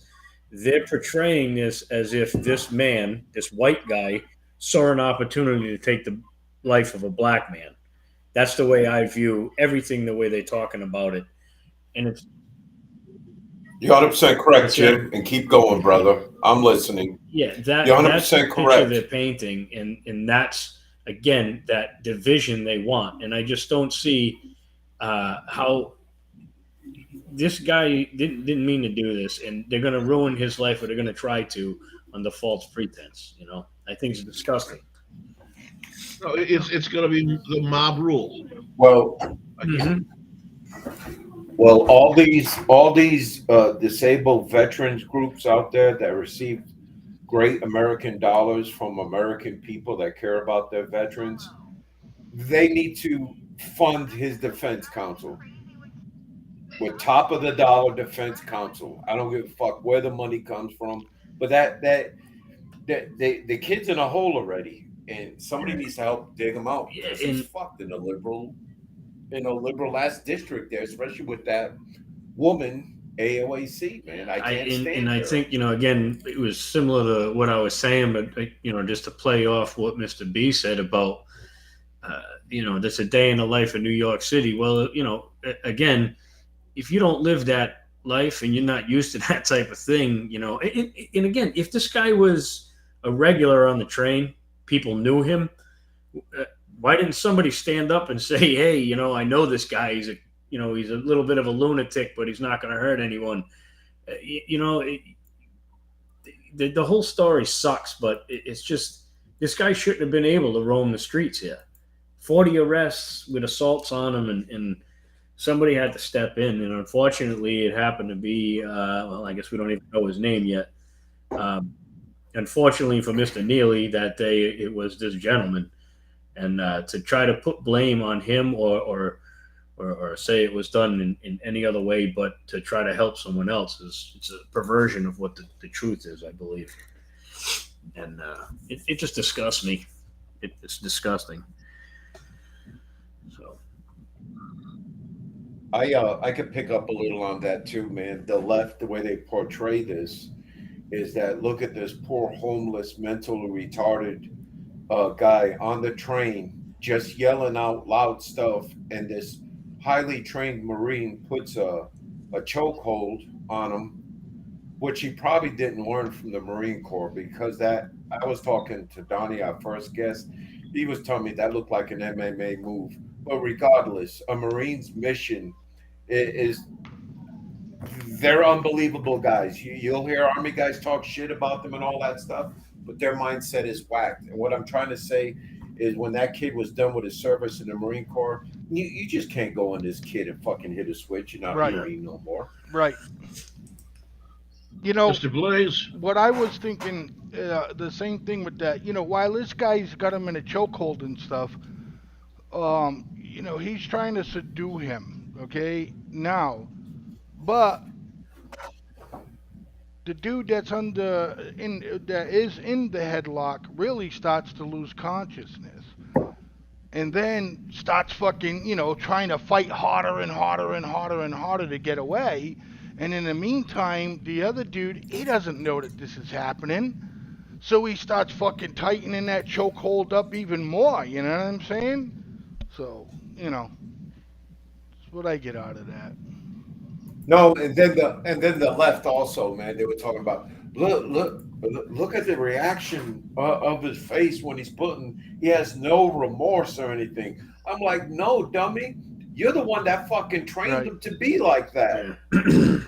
They're portraying this as if this man, this white guy, saw an opportunity to take the life of a black man. That's the way I view everything. The way they're talking about it, and it's. You're 100% correct, Jim, and keep going, brother. I'm listening. Yeah, You're 100% that's the correct. picture they're painting, and that's again that division they want. And I just don't see how this guy didn't mean to do this, and they're going to ruin his life, or they're going to try to under false pretense. I think it's disgusting. No, it's going to be the mob rule. Well. Mm-hmm. Well, all these disabled veterans groups out there that receive great American dollars from American people that care about their veterans, they need to fund his defense counsel with top of the dollar defense counsel. I don't give a fuck where the money comes from, but that the kid's in a hole already, and somebody needs to help dig him out because he's fucked in a liberal ass district there, especially with that woman AOAC, man. I can't stand and I think again, it was similar to what I was saying, but just to play off what Mr. B said about that's a day in the life of New York City. Well, again, if you don't live that life and you're not used to that type of thing, and again, if this guy was a regular on the train, people knew him. Why didn't somebody stand up and say, "Hey, I know this guy. He's a little bit of a lunatic, but he's not going to hurt anyone." The whole story sucks, but it's just this guy shouldn't have been able to roam the streets here. 40 arrests with assaults on him, and somebody had to step in. And unfortunately, it happened to be I guess we don't even know his name yet. Unfortunately for Mr. Neely, that day it was this gentleman. And to try to put blame on him or say it was done in any other way, but to try to help someone else it's a perversion of what the truth is, I believe. And it just disgusts me. It's disgusting. So I could pick up a little on that too, man. The left, the way they portray this, is that look at this poor homeless, mentally retarded guy on the train just yelling out loud stuff, and this highly trained Marine puts a chokehold on him, which he probably didn't learn from the Marine Corps, because that I was talking to Donnie, our first guest. He was telling me that looked like an MMA move. But regardless, a Marine's mission is they're unbelievable guys. You'll hear Army guys talk shit about them and all that stuff, but their mindset is whacked. And what I'm trying to say is when that kid was done with his service in the Marine Corps, you just can't go on this kid and fucking hit a switch. You're not a Marine no more. Right. Mr. Blaze, what I was thinking, the same thing with that. While this guy's got him in a chokehold and stuff, he's trying to subdue him. Okay, now, but the dude that is in the headlock really starts to lose consciousness, and then starts fucking, trying to fight harder and harder and harder and harder to get away. And in the meantime, the other dude, he doesn't know that this is happening. So he starts fucking tightening that chokehold up even more, you know what I'm saying? So, that's what I get out of that. No, and then the left also, man. They were talking about look at the reaction of his face when he's putting. He has no remorse or anything. I'm like, no, dummy. You're the one that fucking trained him to be like that. Yeah.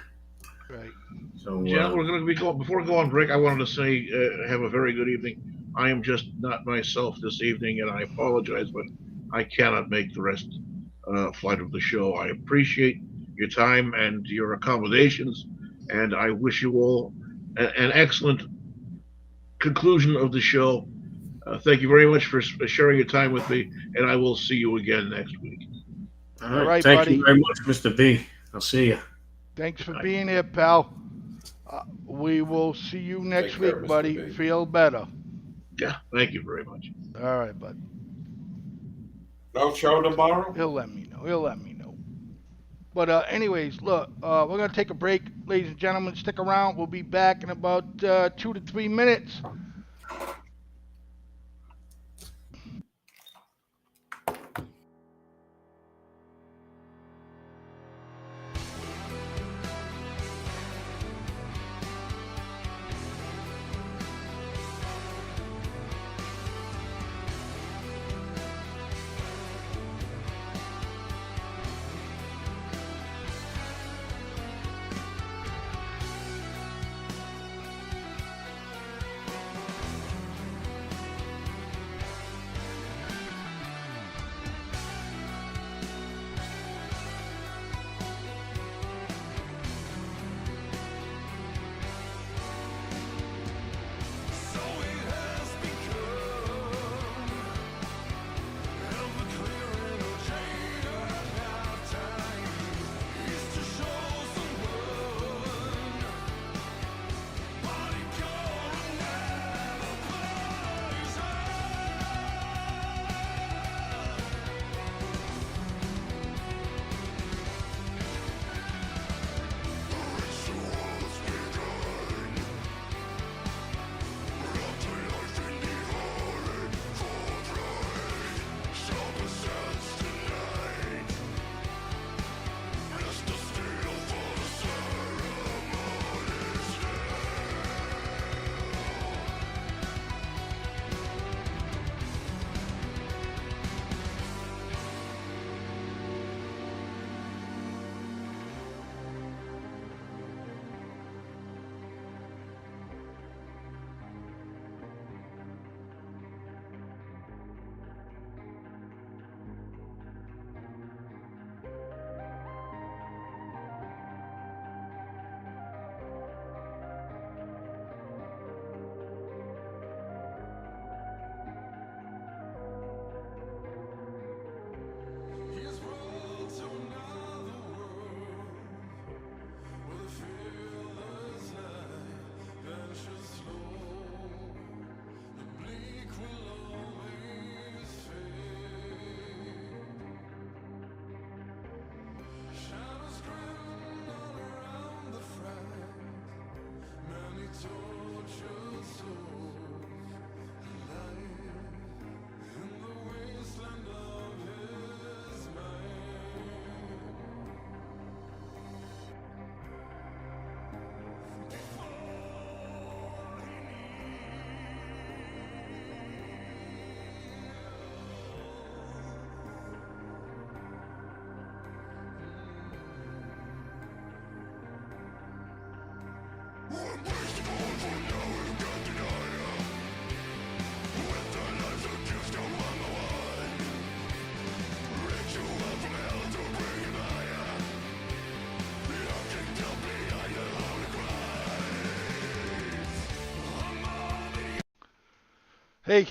Right. So, Yeah, we're going to be going. Before we go on break, I wanted to say, have a very good evening. I am just not myself this evening, and I apologize, but I cannot make the rest flight of the show. I appreciate your time and your accommodations, and I wish you all an excellent conclusion of the show. Thank you very much for sharing your time with me, and I will see you again next week. All right, thank buddy. you very much, Mr. B. I'll see you. Thanks for being here, pal. We will see you next Take care, week, Mr. buddy. B. Feel better. Yeah, thank you very much. All right, bud. No show tomorrow? He'll let me know. But anyways, look, we're going to take a break. Ladies and gentlemen, stick around. We'll be back in about 2 to 3 minutes.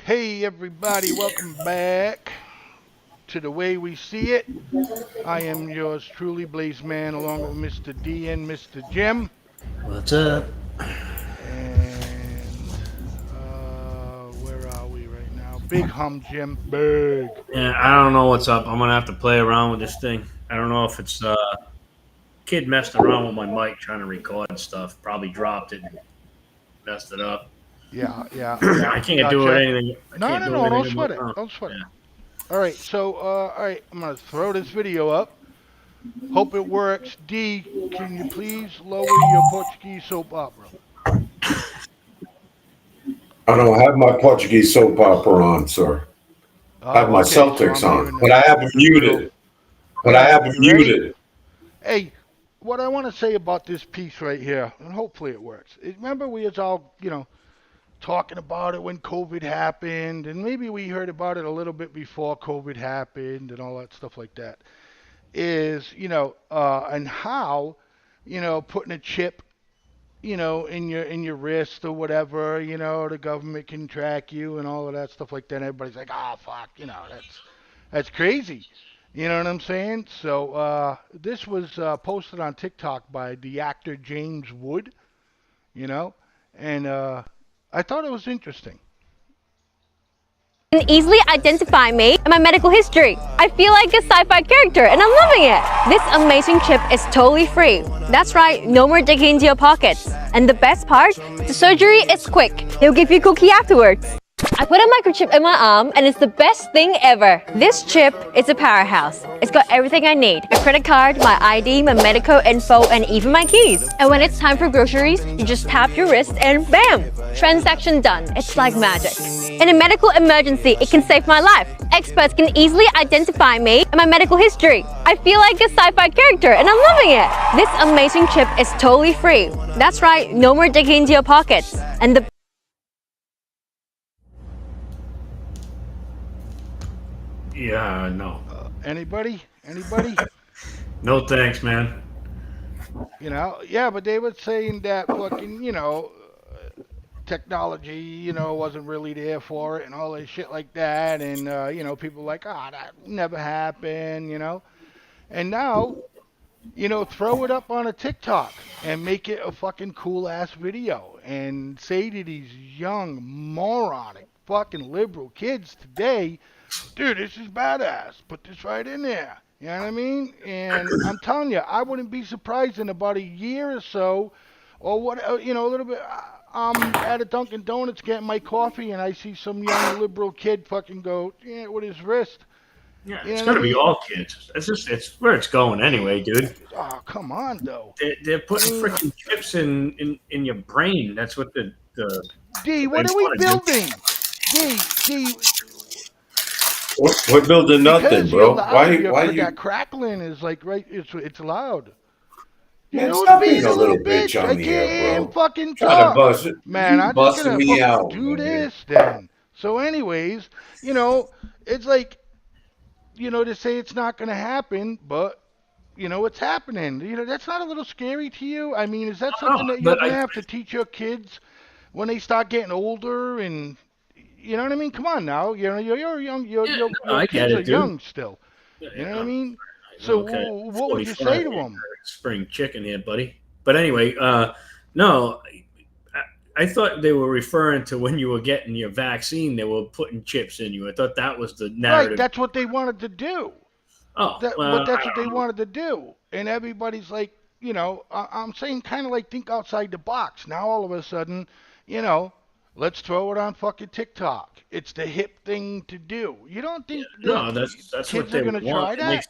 Hey, everybody, welcome back to the way we see it. I am yours truly, Blaze Man, along with Mr. D and Mr. Jim. What's up? And where are we right now? Big hum, Jim. Big. Yeah, I don't know what's up. I'm gonna have to play around with this thing. I don't know if it's kid messed around with my mic trying to record stuff. Probably dropped it and messed it up. Yeah. I can't do anything. No, don't sweat it. Don't sweat it. All right, so, all right, I'm going to throw this video up. Hope it works. D, can you please lower your Portuguese soap opera? I don't have my Portuguese soap opera on, sir. I have my Celtics on, but I have it muted. Hey, what I want to say about this piece right here, and hopefully it works. Remember we was all, talking about it when COVID happened, and maybe we heard about it a little bit before COVID happened and all that stuff like that. Is, and how, putting a chip, in your wrist or whatever, the government can track you and all of that stuff like that. And everybody's like, oh, fuck, that's crazy. You know what I'm saying? So this was posted on TikTok by the actor James Wood, and I thought it was interesting. Can easily identify me and my medical history. I feel like a sci-fi character and I'm loving it. This amazing chip is totally free. That's right, no more digging into your pockets. And the best part, the surgery is quick. He'll give you a cookie afterwards. I put a microchip in my arm and it's the best thing ever. This chip is a powerhouse. It's got everything I need. A credit card, my ID, my medical info, and even my keys. And when it's time for groceries, you just tap your wrist and bam! Transaction done. It's like magic. In a medical emergency, it can save my life. Experts can easily identify me and my medical history. I feel like a sci-fi character and I'm loving it. This amazing chip is totally free. That's right, no more digging into your pockets. And the Yeah, no. Anybody? No thanks, man. Yeah, but they were saying that fucking, technology, wasn't really there for it and all that shit like that. And, people like, that never happened, And now, throw it up on a TikTok and make it a fucking cool ass video and say to these young moronic fucking liberal kids today, dude, this is badass. Put this right in there. You know what I mean? And I'm telling you, I wouldn't be surprised in about a year or so, or what, a little bit. I'm at a Dunkin' Donuts getting my coffee, and I see some young liberal kid fucking go, with his wrist. Yeah, it's gonna be all kids. It's where it's going anyway, dude. Oh, come on, though. They're putting freaking chips in your brain. That's what the D, what are we building? D. We're building nothing, bro. Why you? That crackling is like right. It's loud. Man, stop being a little bitch on the air, bro. Fucking talk. Man, I'm just gonna me out, do this then. So, anyways, it's like, to say it's not gonna happen, but it's happening. That's not a little scary to you. I mean, is that something that you're gonna have to teach your kids when they start getting older and? You know what I mean? Come on now. You're young. Your kids are young still. You know what I mean? So what would you say to them? Spring chicken here, buddy. But anyway, no, I thought they were referring to when you were getting your vaccine, they were putting chips in you. I thought that was the narrative. Right, that's what they wanted to do. But that's what they wanted to do. And everybody's like, I'm saying kind of like think outside the box. Now all of a sudden, let's throw it on fucking TikTok. It's the hip thing to do. You don't think that's kids what they are going to try that?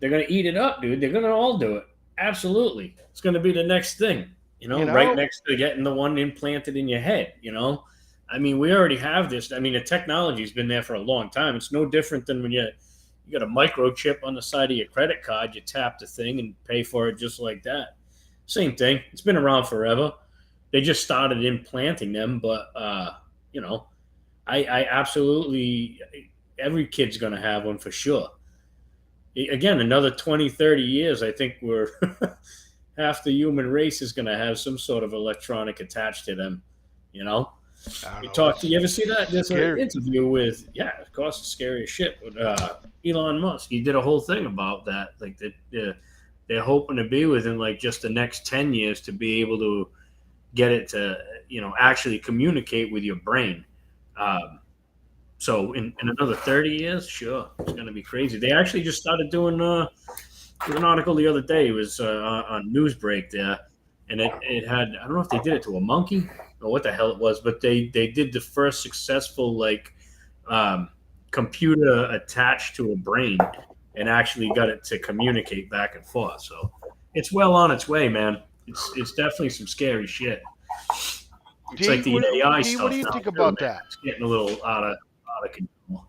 They're going to eat it up, dude. They're going to all do it. Absolutely. It's going to be the next thing, right next to getting the one implanted in your head, I mean, we already have this. I mean, the technology's been there for a long time. It's no different than when you got a microchip on the side of your credit card. You tap the thing and pay for it just like that. Same thing. It's been around forever. They just started implanting them, but I absolutely, every kid's going to have one for sure. Again, another 20, 30 years, I think we're half the human race is going to have some sort of electronic attached to them, I You don't talk know. to. You ever see that? There's an Scary. interview with. Yeah, of course, it's scary as shit. With Elon Musk, he did a whole thing about that. Like they're hoping to be within like just the next 10 years to be able to get it to actually communicate with your brain. Um, so in another 30 years, sure, it's going to be crazy. They actually just started doing. There was an article the other day. It was on Newsbreak there, and it had, I don't know if they did it to a monkey or what the hell it was, but they did the first successful like um, computer attached to a brain and actually got it to communicate back and forth. So it's well on its way, man. It's definitely some scary shit. It's D, like the AI D, stuff what do you now think too, about man. that? It's getting a little out of control.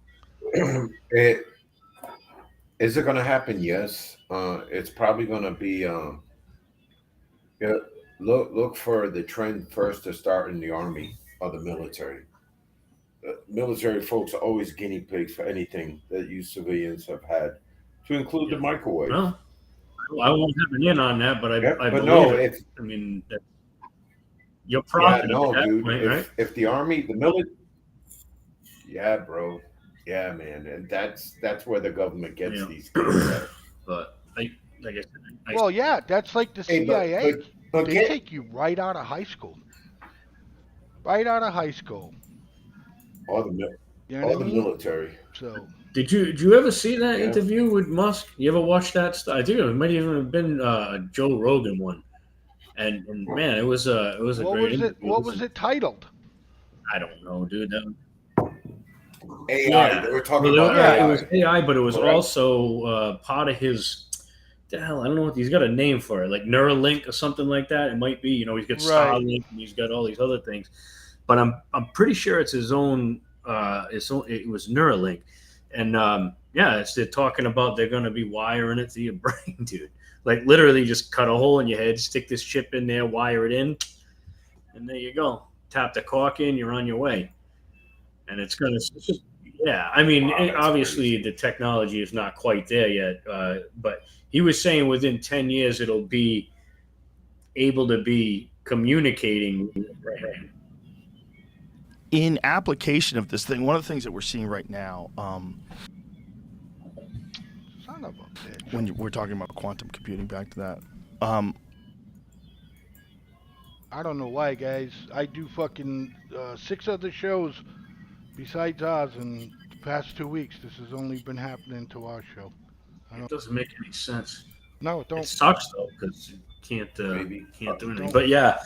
Is it going to happen? Yes. It's probably going to be. Yeah, look for the trend first to start in the army or the military. Military folks are always guinea pigs for anything that you civilians have had, to include the microwave. Well, I won't have an in on that, but Yep, I but believe no, it. if I mean, you're yeah, profiting no, at that dude. point, right? If the army, the military, yeah, bro, yeah, man, and that's where the government gets Yeah. these kids at. But like I said, Well, yeah, that's like the Hey, CIA. but They get take you right out of high school. Right out of high school. all the You know all what I the mean? military. So did you ever see that Yeah. interview with Musk? You ever watch that? I think it might even have been a Joe Rogan one. And man, it was a what great was it? interview. What was it titled? I don't know, dude. AI. Yeah, They were talking well, about yeah, it AI. was AI, but it was Correct. also part of his. The hell, I don't know what he's got a name for it, like Neuralink or something like that. It might be, he's got Right. Starlink and he's got all these other things, but I'm pretty sure it's his own. It was Neuralink, and yeah, they're talking about they're going to be wiring it to your brain, dude. Like literally, just cut a hole in your head, stick this chip in there, wire it in, and there you go. Tap the cork in, you're on your way, and it's going to. Yeah, I mean, Wow, that's obviously crazy. the technology is not quite there yet, but he was saying within 10 years it'll be able to be communicating with your brain. In application of this thing, one of the things that we're seeing right now, Son of a bitch. when we're talking about quantum computing, back to that, I don't know why, guys. I do fucking 6 other shows besides ours in the past 2 weeks. This has only been happening to our show. It doesn't make any sense. No, it It don't. sucks though because you can't Maybe. can't do anything. Don't. But yeah,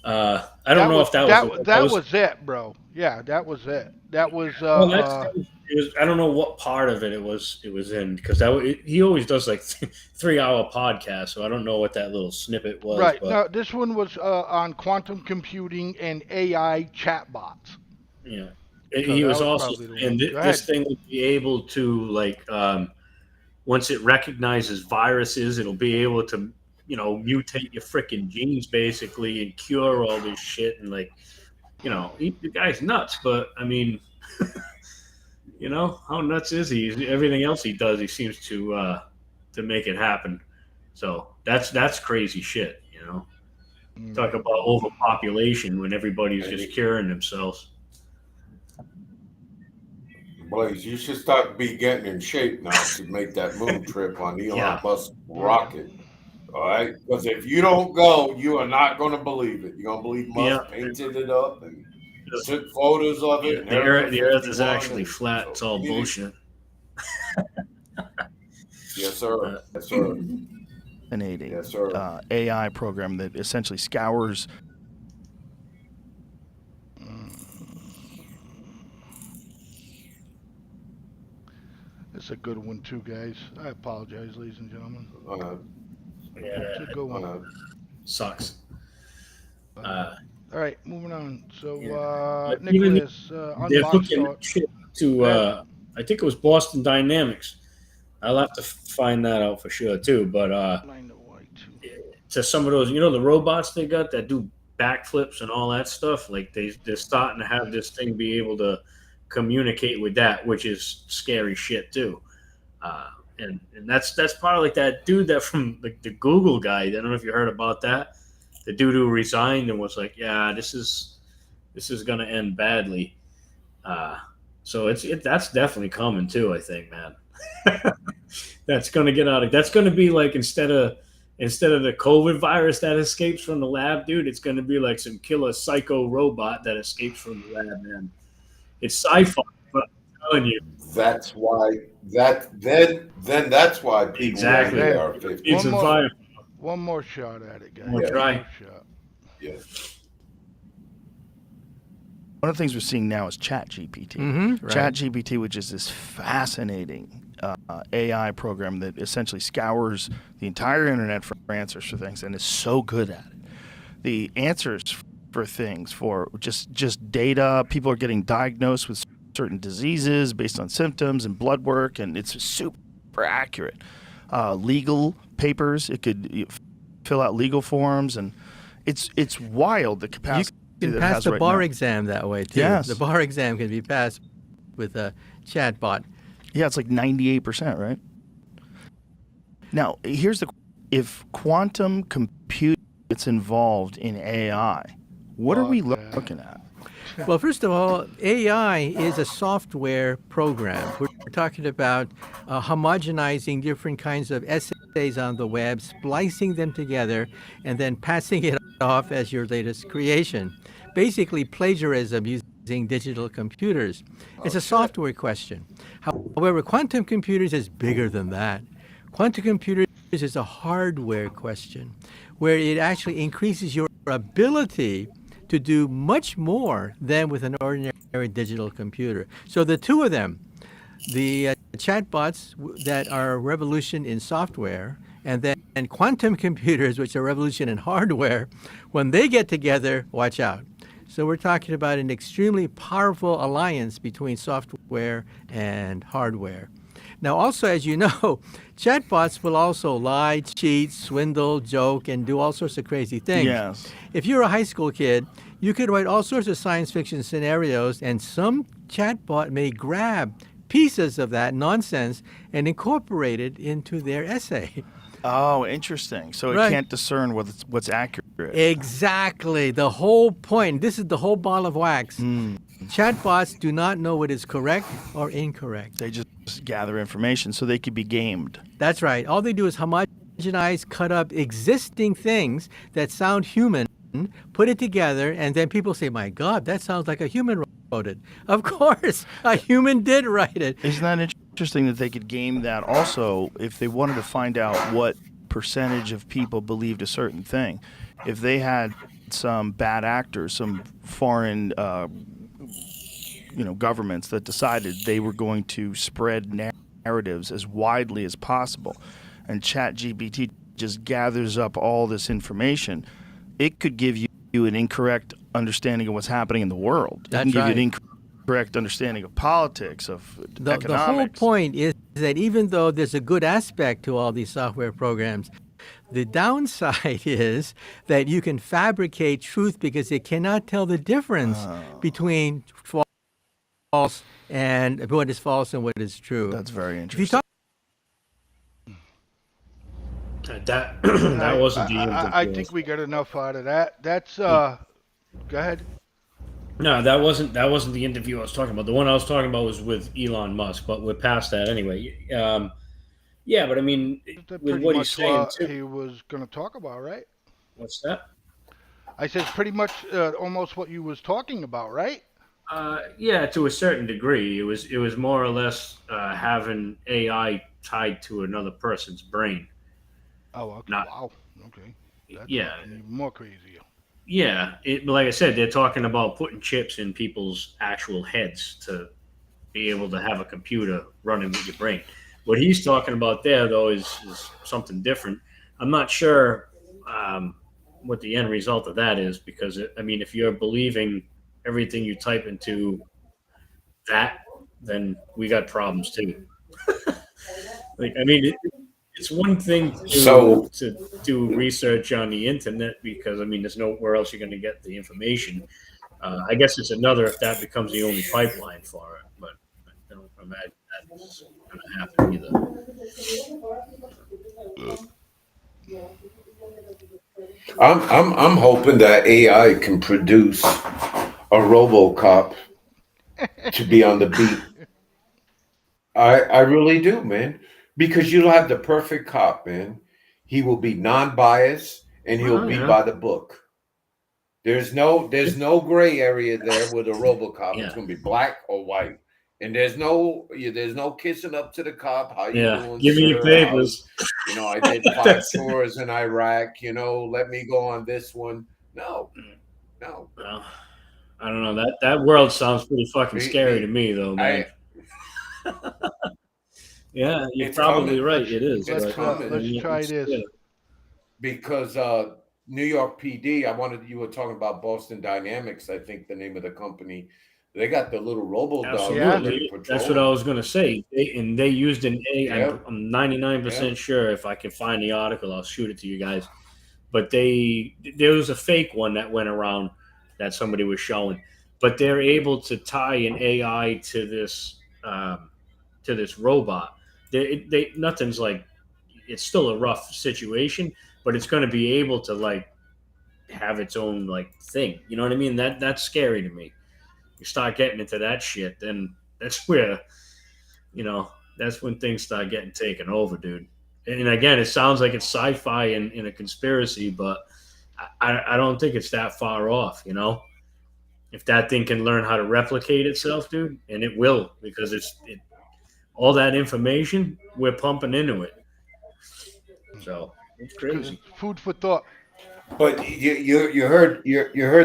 I don't know if that was it, bro. Yeah, that was it. That was well, it was. I don't know what part of it was in because he always does like 3-hour podcasts, so I don't know what that little snippet was. right. But, No, this one was on quantum computing and AI chatbots. yeah, So he that was was also probably the saying one. Go this ahead. thing will be able to like once it recognizes viruses, it'll be able to mutate your freaking genes basically and cure all this shit and like the guy's nuts, but I mean. How nuts is he? Everything else he does, he seems to make it happen. So that's crazy shit. Talk about overpopulation when everybody's just curing themselves. Blaze, you should be getting in shape now to make that moon trip on Elon Yeah. Musk rocket. All right, because if you don't go, you are not going to believe it. You're going to believe Musk painted it up and took photos of it. The Earth is actually flat. It's all bullshit. Yes, sir. Yes, sir. an Yes, sir. AI program that essentially scours. It's a good one too, guys. I apologize, ladies and gentlemen. Yeah, It's a good one. sucks. All right, moving on. So, But Nicholas, they're unbox hooking thought. shit to I think it was Boston Dynamics. I'll have to find that out for sure too. But I know why too. to some of those, the robots they got that do backflips and all that stuff, like they're starting to have this thing be able to communicate with that, which is scary shit too. And that's part of like that dude that from the Google guy. I don't know if you heard about that. The dude who resigned and was like, yeah, this is this is going to end badly. So that's definitely coming too. I think, man. That's going to get out of. That's going to be like instead of the COVID virus that escapes from the lab, dude, it's going to be like some killer psycho robot that escapes from the lab, man. It's sci-fi, but I'm telling you. That's why that's why people Exactly. really are 50. It's a fire. One more shot at it, guys. One try. More shot. Yeah. One of the things we're seeing now is ChatGPT. Right. ChatGPT, which is this fascinating AI program that essentially scours the entire internet for answers for things and is so good at it. The answers for things, for just data, people are getting diagnosed with certain diseases based on symptoms and blood work, and it's super accurate. Legal papers, it could fill out legal forms, and it's wild the capacity. You can pass the bar exam that way too. Yes. The bar exam can be passed with a chatbot. Yeah, it's like 98%, right? Now, here's if quantum computing gets involved in AI, what are we looking at? Well, first of all, AI is a software program. We're talking about homogenizing different kinds of essays on the web, splicing them together, and then passing it off as your latest creation. Basically, plagiarism using digital computers. It's a software question. However, quantum computers is bigger than that. Quantum computers is a hardware question, where it actually increases your ability to do much more than with an ordinary digital computer. So the two of them, the chatbots that are a revolution in software, and then quantum computers, which are a revolution in hardware, when they get together, watch out. So we're talking about an extremely powerful alliance between software and hardware. Now, also, as you know, chatbots will also lie, cheat, swindle, joke, and do all sorts of crazy things. Yes. If you're a high school kid, you could write all sorts of science fiction scenarios, and some chatbot may grab pieces of that nonsense and incorporate it into their essay. Oh, interesting. So it can't discern what's accurate. Exactly. The whole point. This is the whole ball of wax. Chatbots do not know what is correct or incorrect. They just gather information so they could be gamed. That's right. All they do is homogenize, cut up existing things that sound human, put it together, and then people say, my God, that sounds like a human wrote it. Of course, a human did write it. Isn't that interesting that they could game that also if they wanted to find out what percentage of people believed a certain thing? If they had some bad actors, some foreign governments that decided they were going to spread narratives as widely as possible, and ChatGPT just gathers up all this information, it could give you an incorrect understanding of what's happening in the world. It can give you an incorrect understanding of politics, of economics. The whole point is that even though there's a good aspect to all these software programs, the downside is that you can fabricate truth because it cannot tell the difference between false and what is false and what is true. That's very interesting. That wasn't the interview. I think we got enough out of that. That's go ahead. No, that wasn't the interview I was talking about. The one I was talking about was with Elon Musk, but we're past that anyway. Yeah, but I mean, with what he's saying too. He was going to talk about, right? What's that? I said pretty much almost what you was talking about, right? Yeah, to a certain degree. It was more or less having AI tied to another person's brain. Oh, okay. Wow. Okay. That's even more crazy. Yeah, like I said, they're talking about putting chips in people's actual heads to be able to have a computer running with your brain. What he's talking about there, though, is something different. I'm not sure what the end result of that is, because, if you're believing everything you type into that, then we got problems too. It's one thing to do research on the internet because, there's nowhere else you're going to get the information. I guess it's another if that becomes the only pipeline for it, but I don't imagine that's going to happen either. I'm hoping that AI can produce a RoboCop to be on the beat. I really do, man. Because you'll have the perfect cop, man. He will be non-biased and he'll Oh, be yeah. by the book. There's no gray area there with a RoboCop. It's Yeah. gonna be black or white. And there's no kissing up to the cop. How you Yeah. doing, Give me your sir? papers. I did 5 That's tours in Iraq. Let me go on this one. No, no. well, I don't know. That world sounds pretty fucking scary to me, though, man. I Yeah, you're it's probably coming. right. It is. It's But coming. let's try this. yeah. Because New York PD, you were talking about Boston Dynamics, I think the name of the company. They got the little robo dog that they Absolutely. patrol. That's what I was going to say. They used an A. Yep. I'm 99% Yep. sure if I can find the article, I'll shoot it to you guys. But there was a fake one that went around that somebody was showing. But they're able to tie an AI to this robot. Nothing's like, it's still a rough situation, but it's going to be able to like have its own like thing. You know what I mean? That's scary to me. You start getting into that shit, then that's where, that's when things start getting taken over, dude. And again, it sounds like it's sci-fi and in a conspiracy, but I don't think it's that far off, If that thing can learn how to replicate itself, dude, and it will, because all that information we're pumping into it. So it's crazy. Food for thought. But you heard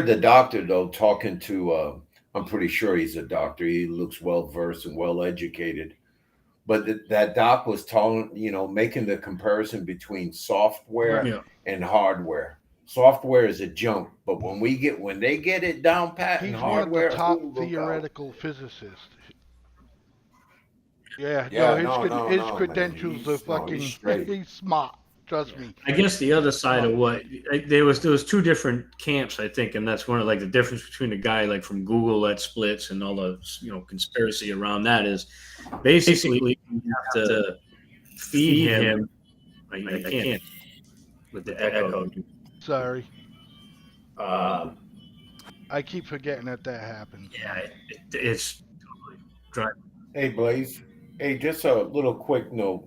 the doctor though talking to I'm pretty sure he's a doctor. He looks well versed and well educated. But that doc was telling, making the comparison between software Right. Yeah. and hardware. Software is a junk, but when they get it down pat in He's one of the hardware, top ooh, look out. theoretical physicists. Yeah, Yeah, his no, man. credentials are He's fucking. straight. He's smart. Trust me. I guess the other side of what there was two different camps, I think, and that's one of like the difference between the guy like from Google that splits and all the conspiracy around that is basically you have to feed him. I can't with the echo. Sorry, Um, I keep forgetting that happens. yeah, it's totally Hey, Blaze. Hey, just a little quick note.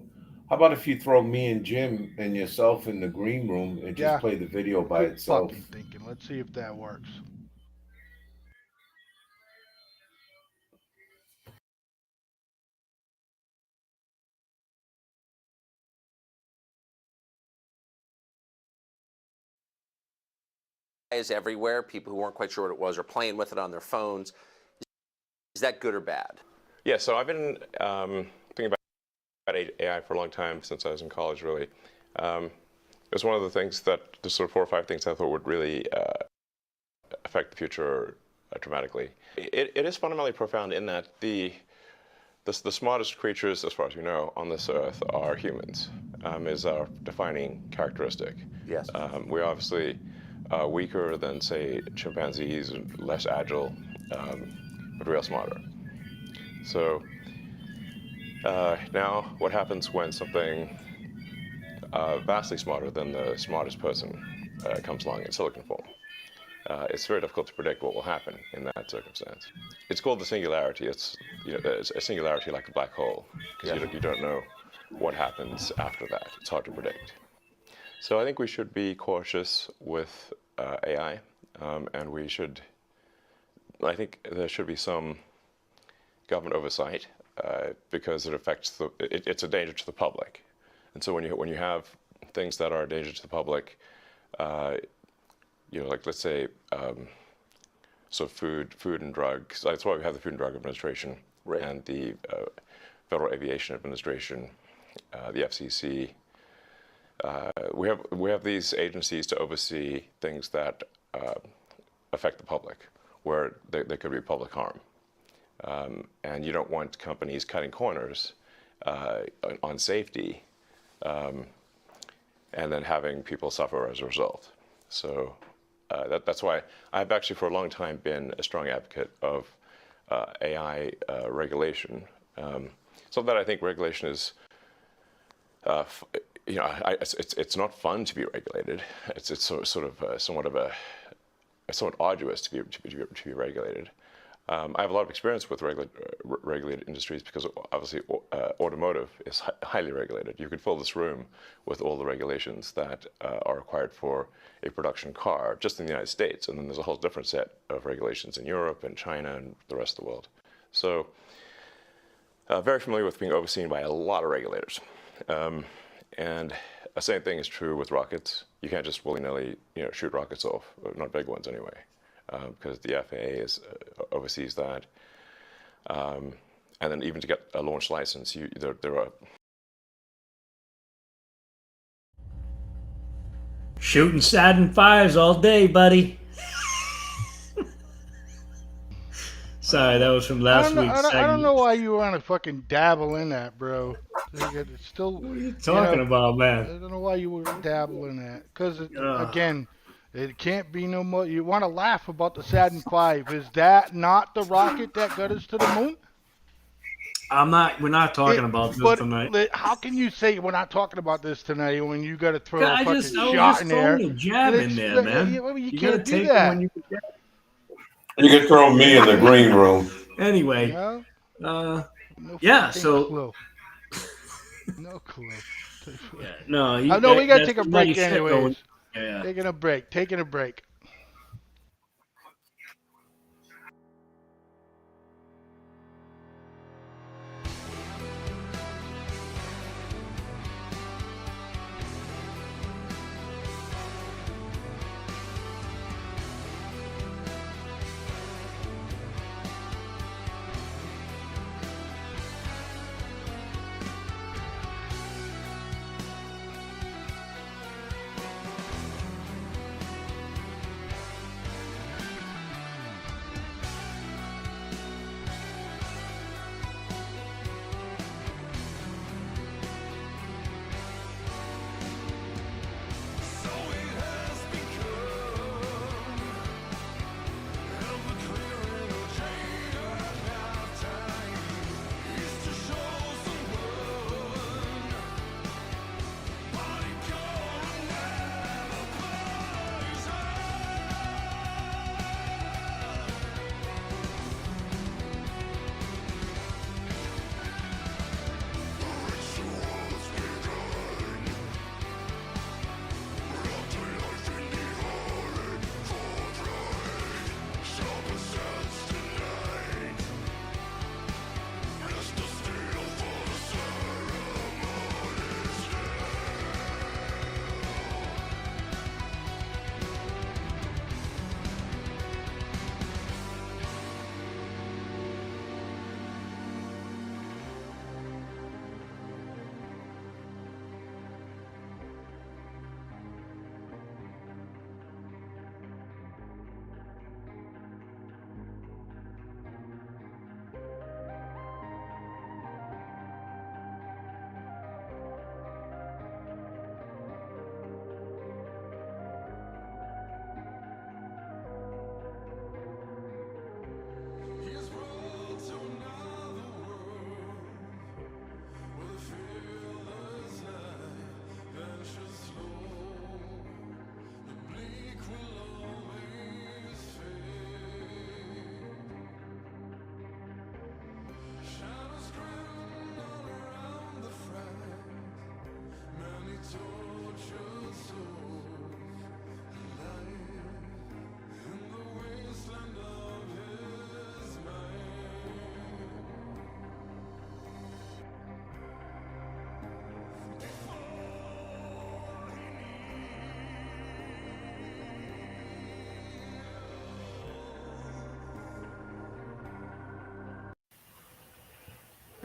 How about if you throw me and Jim and yourself in the green room and just Yeah. play the video by Quick itself? fucking thinking. Let's see if that works. Is everywhere. People who weren't quite sure what it was are playing with it on their phones. Is that good or bad? Yeah, so I've been thinking about AI for a long time, since I was in college, really. It was one of the things the sort of 4 or 5 things I thought would really affect the future dramatically. It is fundamentally profound in that the smartest creatures, as far as we know, on this earth are humans, is our defining characteristic. Yes. We're obviously weaker than, say, chimpanzees, less agile, but real smarter. So now what happens when something vastly smarter than the smartest person comes along in silicon form? It's very difficult to predict what will happen in that circumstance. It's called the singularity. It's it's a singularity like a black hole, because you don't know what happens after that. It's hard to predict. So I think we should be cautious with AI, and I think there should be some government oversight, because it affects it's a danger to the public. And so when you have things that are a danger to the public, like let's say, so food and drugs. That's why we have the Food and Drug Administration, Right. and the Federal Aviation Administration, the FCC. We have these agencies to oversee things that affect the public, where there could be public harm, and you don't want companies cutting corners on safety, and then having people suffer as a result. So that's why I've actually for a long time been a strong advocate of AI regulation. So that I think regulation is, it's not fun to be regulated. It's sort of somewhat of somewhat arduous to be regulated. I have a lot of experience with regulated industries because obviously automotive is highly regulated. You could fill this room with all the regulations that are required for a production car just in the United States, and then there's a whole different set of regulations in Europe and China and the rest of the world. So very familiar with being overseen by a lot of regulators. And the same thing is true with rockets. You can't just willy-nilly shoot rockets off, not big ones anyway. Because the FAA oversees that. And then even to get a launch license, there are... Shooting Saturn V's all day, buddy. Sorry, that was from last week's segment. I don't know why you want to fucking dabble in that, bro. It's still. What are you talking about, man? I don't know why you would dabble in that. Because, again, it can't be no more. You want to laugh about the Saturn V. Is that not the rocket that got us to the moon? We're not talking about this tonight. How can you say we're not talking about this tonight when you got to throw a fucking shot shot in there? A jab in there, man. You can't do that. You can throw me in the green room. Anyway, no so clue. No clue. Yeah, no, I know we gotta take a break anyways. Yeah. Taking a break.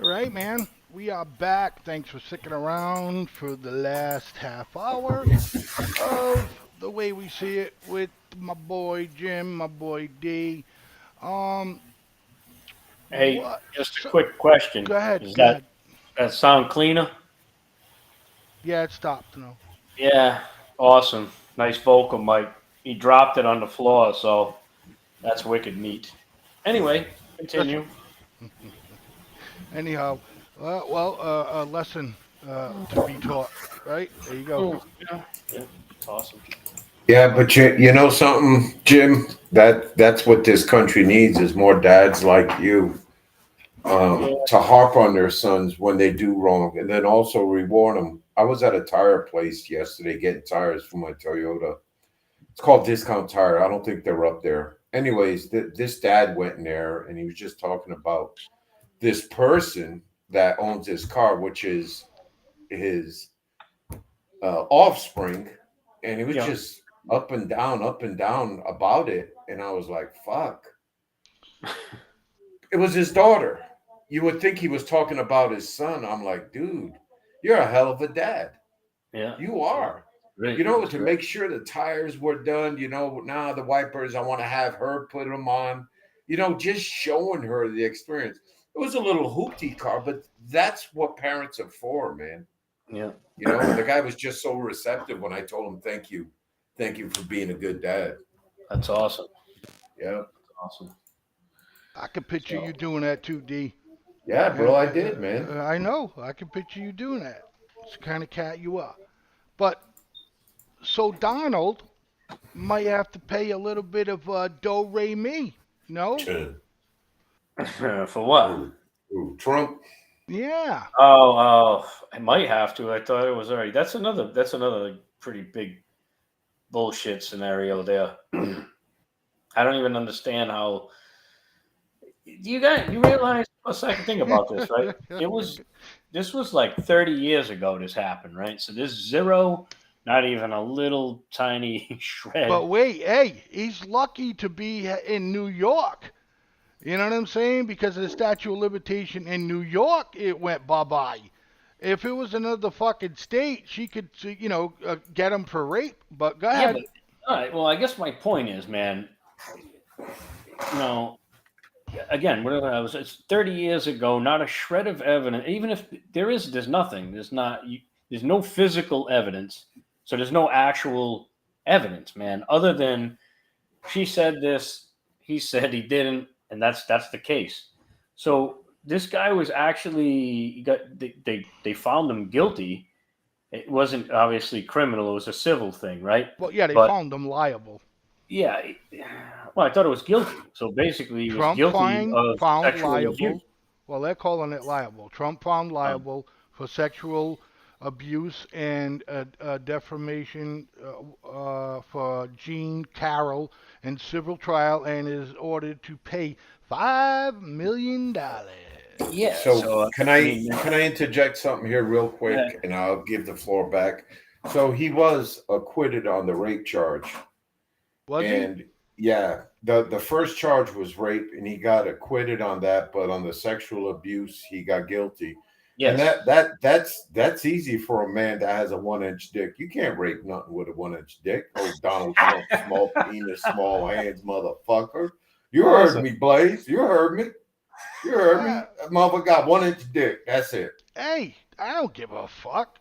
All right, man. We are back. Thanks for sticking around for the last half hour of The Way We See It with my boy Jim, my boy D. Hey, just a quick question. Go ahead. Does Go ahead. that sound cleaner? Yeah, it stopped. No. Yeah, awesome. Nice vocal mic. He dropped it on the floor, so that's wicked neat. Anyway, continue. Anyhow, a lesson to be taught, right? There you go. Yeah, it's awesome. Yeah, but you know something, Jim? That's what this country needs is more dads like you Yeah. to harp on their sons when they do wrong, and then also reward them. I was at a tire place yesterday getting tires for my Toyota. It's called Discount Tire. I don't think they're up there. Anyways, this dad went in there and he was just talking about this person that owns his car, which is his offspring, and he was Yeah. just up and down about it. And I was like, fuck. It was his daughter. You would think he was talking about his son. I'm like, dude, you're a hell of a dad. Yeah. You are. Great. You know, That's to great. make sure the tires were done, now the wipers, I want to have her put them on, just showing her the experience. It was a little hoopty car, but that's what parents are for, man. Yeah. And the guy was just so receptive when I told him, thank you. Thank you for being a good dad. That's awesome. Yeah. Awesome. I can picture you doing that too, D. Yeah, bro, I did, man. I know. I can picture you doing that. It's the kind of cat you are. But so Donald might have to pay a little bit of do re mi. No? For what? Ooh, Trump. Yeah. Oh, I might have to. I thought it was already. That's another pretty big bullshit scenario there. I don't even understand how. You realize a second thing about this, right? This was like 30 years ago. This happened, right? So this zero, not even a little tiny shred. But wait, hey, he's lucky to be in New York. You know what I'm saying? Because of the statute of limitation in New York, it went bye-bye. If it was another fucking state, she could, get him for rape. But go ahead. But, all right. Well, I guess my point is, man. Again, it's 30 years ago. Not a shred of evidence. Even if there's nothing. There's no physical evidence. So there's no actual evidence, man. Other than she said this, he said he didn't. And that's the case. So this guy was actually they found him guilty. It wasn't obviously criminal; it was a civil thing, right? Well, yeah, they found him liable. Yeah. Well, I thought it was guilty. So basically, he was guilty of sexual liable. abuse. Well, they're calling it liable. Trump found liable for sexual abuse and defamation for Jean Carroll in civil trial, and is ordered to pay $5 million. Yeah. So can I interject something here real quick, and I'll give the floor back. So he was acquitted on the rape charge. Was he? Yeah, the first charge was rape, and he got acquitted on that, but on the sexual abuse, he got guilty. Yes. And that's easy for a man that has a 1-inch dick. You can't rape nothing with a 1-inch dick. Oh, Donald Trump, small penis, small hands, motherfucker. You heard me, Blaze. You heard me. You heard me. That motherfucker got 1-inch dick. That's it. Hey, I don't give a fuck.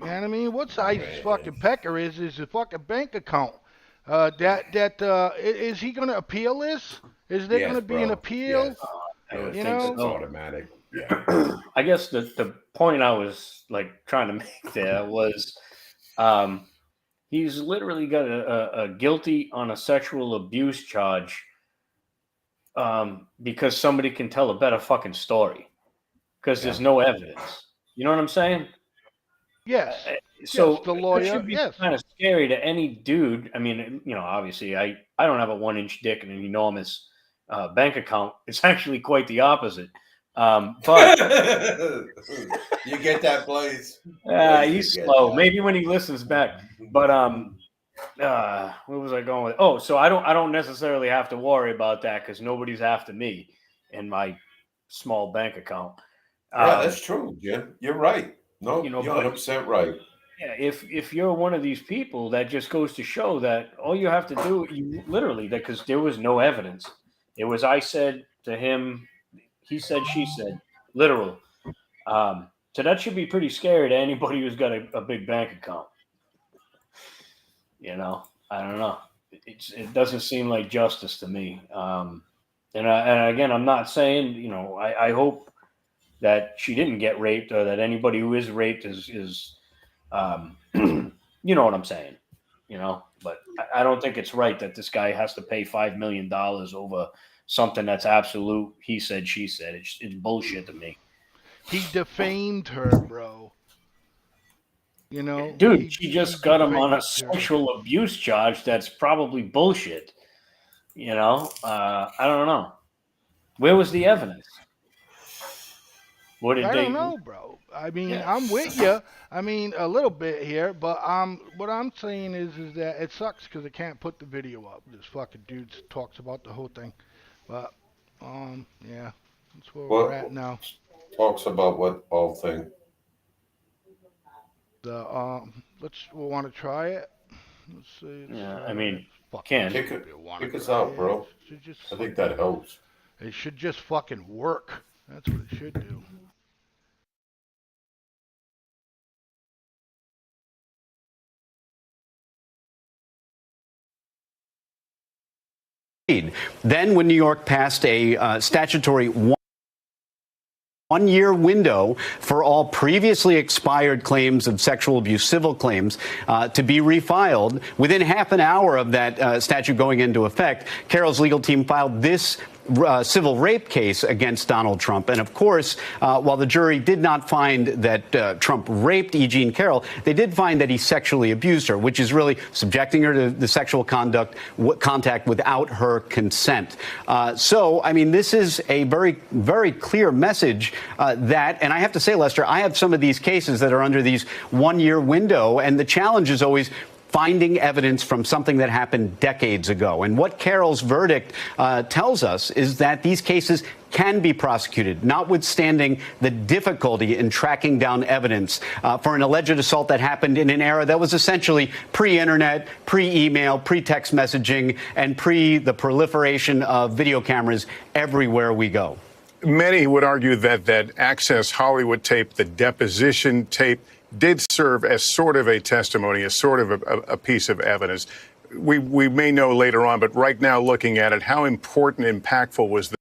You know what I mean? What size his fucking pecker is his fucking bank account. Is he going to appeal this? Is there going to be an appeal? Yes. I think it's automatic. Yeah. I guess the point I was trying to make there was, he's literally got a guilty on a sexual abuse charge, because somebody can tell a better fucking story, because there's no evidence. You know what I'm saying? Yes. So yes, the lawyer. It should be yes. kind of scary to any dude. I mean, obviously, I don't have a 1-inch dick and an enormous bank account. It's actually quite the opposite. But you get that, Blaze. He's slow. Maybe when he listens back. But where was I going with? Oh, so I don't necessarily have to worry about that because nobody's after me in my small bank account. Yeah, that's true, Jim. You're right. No, you're 100% right. Yeah, if you're one of these people, that just goes to show that all you have to do, because there was no evidence. It was I said to him, he said, she said, literal. So that should be pretty scary to anybody who's got a big bank account. I don't know. It doesn't seem like justice to me. And again, I'm not saying, I hope that she didn't get raped, or that anybody who is raped is you know what I'm saying. you know. But I don't think it's right that this guy has to pay $5 million over something that's absolute he said, she said. It's bullshit to me. He defamed her, bro. You know, Dude, he she he just got him on a defamed her. sexual abuse charge that's probably bullshit. You know, I don't know. Where was the evidence? What did I don't they? know, bro. I mean, Yeah. I'm with you. I mean, a little bit here, but what I'm saying is that it sucks because I can't put the video up. This fucking dude talks about the whole thing, but yeah, that's where we're at What now. talks about what all thing? The we want to try it. Let's see. Yeah, I mean, fucking Kick wanna us try out, it. bro. Should just I think that helps. It should just fucking work. That's what it should do. Then, when New York passed a statutory one-year window for all previously expired claims of sexual abuse, civil claims, to be refiled, within half an hour of that statute going into effect, Carol's legal team filed this civil rape case against Donald Trump. And of course, while the jury did not find that Trump raped E. Jean Carroll, they did find that he sexually abused her, which is really subjecting her to the sexual contact without her consent. So, I mean, this is a very, very clear message that, and I have to say, Lester, I have some of these cases that are under these one-year window, and the challenge is always finding evidence from something that happened decades ago. And what Carroll's verdict tells us is that these cases can be prosecuted, notwithstanding the difficulty in tracking down evidence for an alleged assault that happened in an era that was essentially pre-internet, pre-email, pre-text messaging, and pre the proliferation of video cameras everywhere we go. Many would argue that Access Hollywood tape, the deposition tape, did serve as sort of a testimony, as sort of a piece of evidence. We may know later on, but right now looking at it, how important, impactful was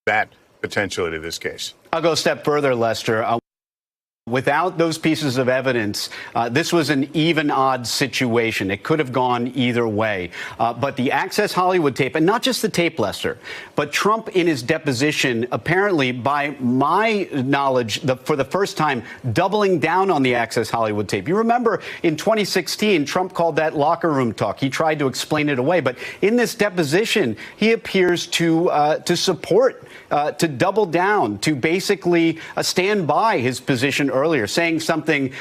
that potentially to this case? I'll go a step further, Lester. Without those pieces of evidence, this was an even odds situation. It could have gone either way. But the Access Hollywood tape, and not just the tape, Lester, but Trump in his deposition, apparently, by my knowledge, for the first time, doubling down on the Access Hollywood tape. You remember in 2016, Trump called that locker room talk. He tried to explain it away. But in this deposition, he appears to support, to double down, to basically stand by his position earlier, saying something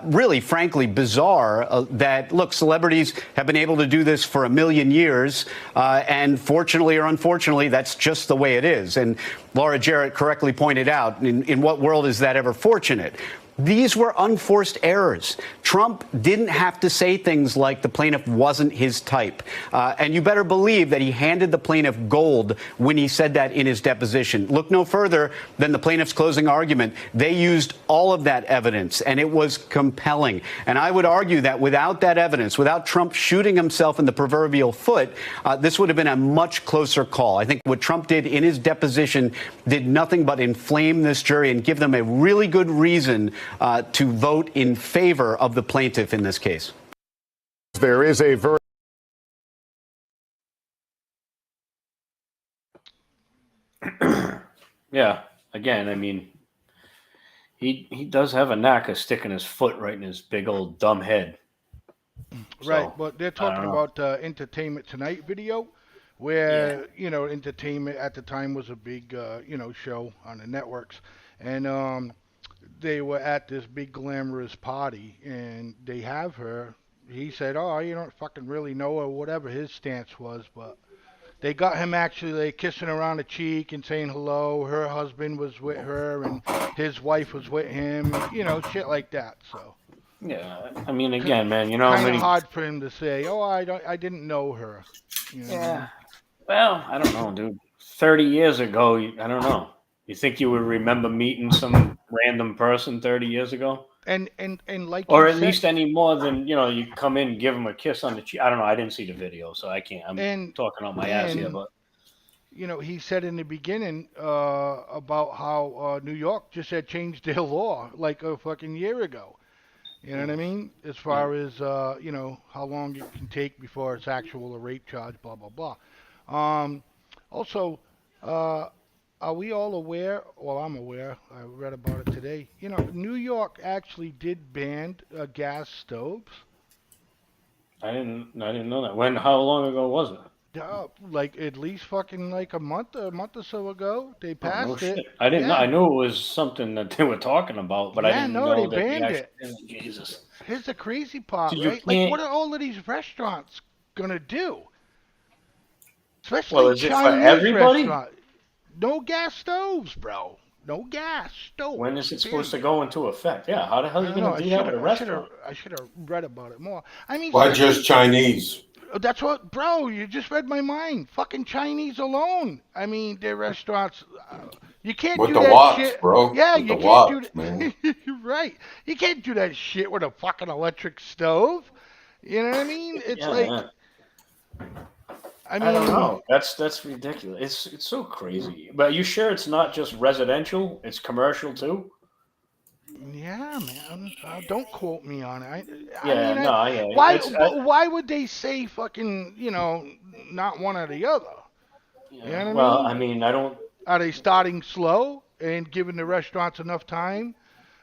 really, frankly, bizarre, that, look, celebrities have been able to do this for a million years, and fortunately or unfortunately, that's just the way it is. And Laura Jarrett correctly pointed out, in what world is that ever fortunate? These were unforced errors. Trump didn't have to say things like the plaintiff wasn't his type. And you better believe that he handed the plaintiff gold when he said that in his deposition. Look no further than the plaintiff's closing argument. They used all of that evidence, and it was compelling. And I would argue that without that evidence, without Trump shooting himself in the proverbial foot, this would have been a much closer call. I think what Trump did in his deposition did nothing but inflame this jury and give them a really good reason to vote in favor of the plaintiff in this case. There is a verdict. Yeah. Again, I mean, he does have a knack of sticking his foot right in his big old dumb head. Right, So, but they're I don't talking know. about Entertainment Tonight video, where entertainment at the time was a big show on the networks, and they were at this big glamorous party, and they have her. He said, "Oh, you don't fucking really know her," whatever his stance was, but they got him actually kissing her on the cheek and saying hello. Her husband was with her, and his wife was with him, shit like that. So. Yeah, I mean, again, man, you know how Kind of many. hard for him to say, "Oh, I didn't know her." You know? Yeah. Well, I don't know, dude. 30 years ago, I don't know. You think you would remember meeting some random person 30 years ago? And like Or you at said, least any more than, you come in and give them a kiss on the cheek. I don't know. I didn't see the video, so I can't. I'm talking on my ass here, and, but. he said in the beginning about how New York just had changed their law like a fucking year ago. You know what I mean? As far as how long it can take before it's actual a rape charge, blah blah blah. Also, are we all aware? Well, I'm aware. I read about it today. New York actually did ban gas stoves. I didn't know that. How long ago was it? Like at least fucking like a month or so ago, they Oh, no passed shit. it. I didn't know. Yeah. I knew it was something that they were talking about, but I Yeah, didn't no, they know that they banned actually. it. Jesus. Here's the crazy So part, you right? Like, can't. what are all of these restaurants gonna do? Well, Especially is it for Chinese everybody? restaurants. No gas stoves, bro. No gas stoves. When is it supposed to Period. go into effect? Yeah, how the hell I are you don't know. going to do that at a restaurant? I should have read about it more. I mean, Why just seriously, Chinese? that's what, bro. You just read my mind. Fucking Chinese alone. I mean, their restaurants. You can't With do the that woks, shit. bro. Yeah, With the you can't do woks, man. that. You're right. You can't do that shit with a fucking electric stove. You know what I mean? It's Yeah, like, yeah. I I don't mean, know. That's ridiculous. It's so crazy. But you sure it's not just residential? It's commercial too? yeah, man. Don't quote me on it. I Yeah, mean, no, yeah. why would they say fucking, not one or the other? You know what I Well, mean? I mean, I don't. Are they starting slow and giving the restaurants enough time?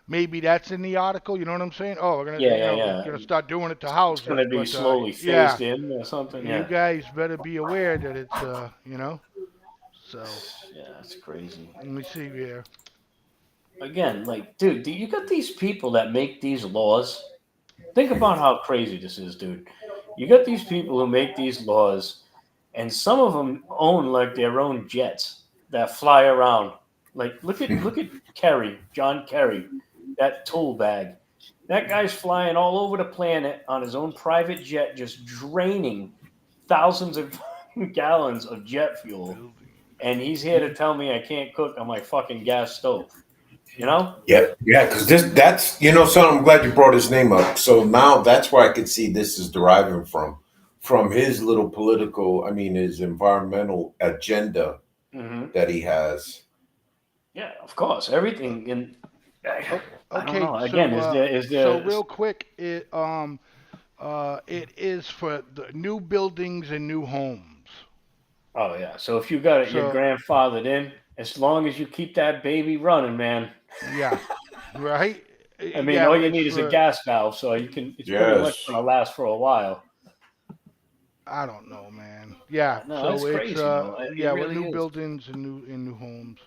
Maybe that's in the article. You know what I'm saying? Oh, Yeah, yeah, we're yeah. gonna start doing it to It's going houses, to be but slowly yeah, phased in or something. you Yeah. guys better be aware that it's So Yeah, it's crazy. let me see here. Again, like, dude, you got these people that make these laws. Think about how crazy this is, dude. You got these people who make these laws, and some of them own like their own jets that fly around. Like, look at Kerry, John Kerry, that tool bag. That guy's flying all over the planet on his own private jet, just draining thousands of gallons of jet fuel. And he's here to tell me I can't cook on my fucking gas stove. You know? Yeah, yeah, because that's so I'm glad you brought his name up. So now that's where I could see this is deriving from his little political, his environmental agenda Mm-hmm. that he has. Yeah, of course. Everything in. I don't Okay, know. Again, is there? so real quick, it is for the new buildings and new homes. Oh yeah. So if you got it, your So grandfathered in, as long as you keep that baby running, man. yeah, right. I mean, Yeah, all you it's need is a for, gas valve, so you can. It's pretty much Yes. going to last for a while. I don't know, man. Yeah, No, so it's it's crazy, though. It yeah, with really new is. buildings and new homes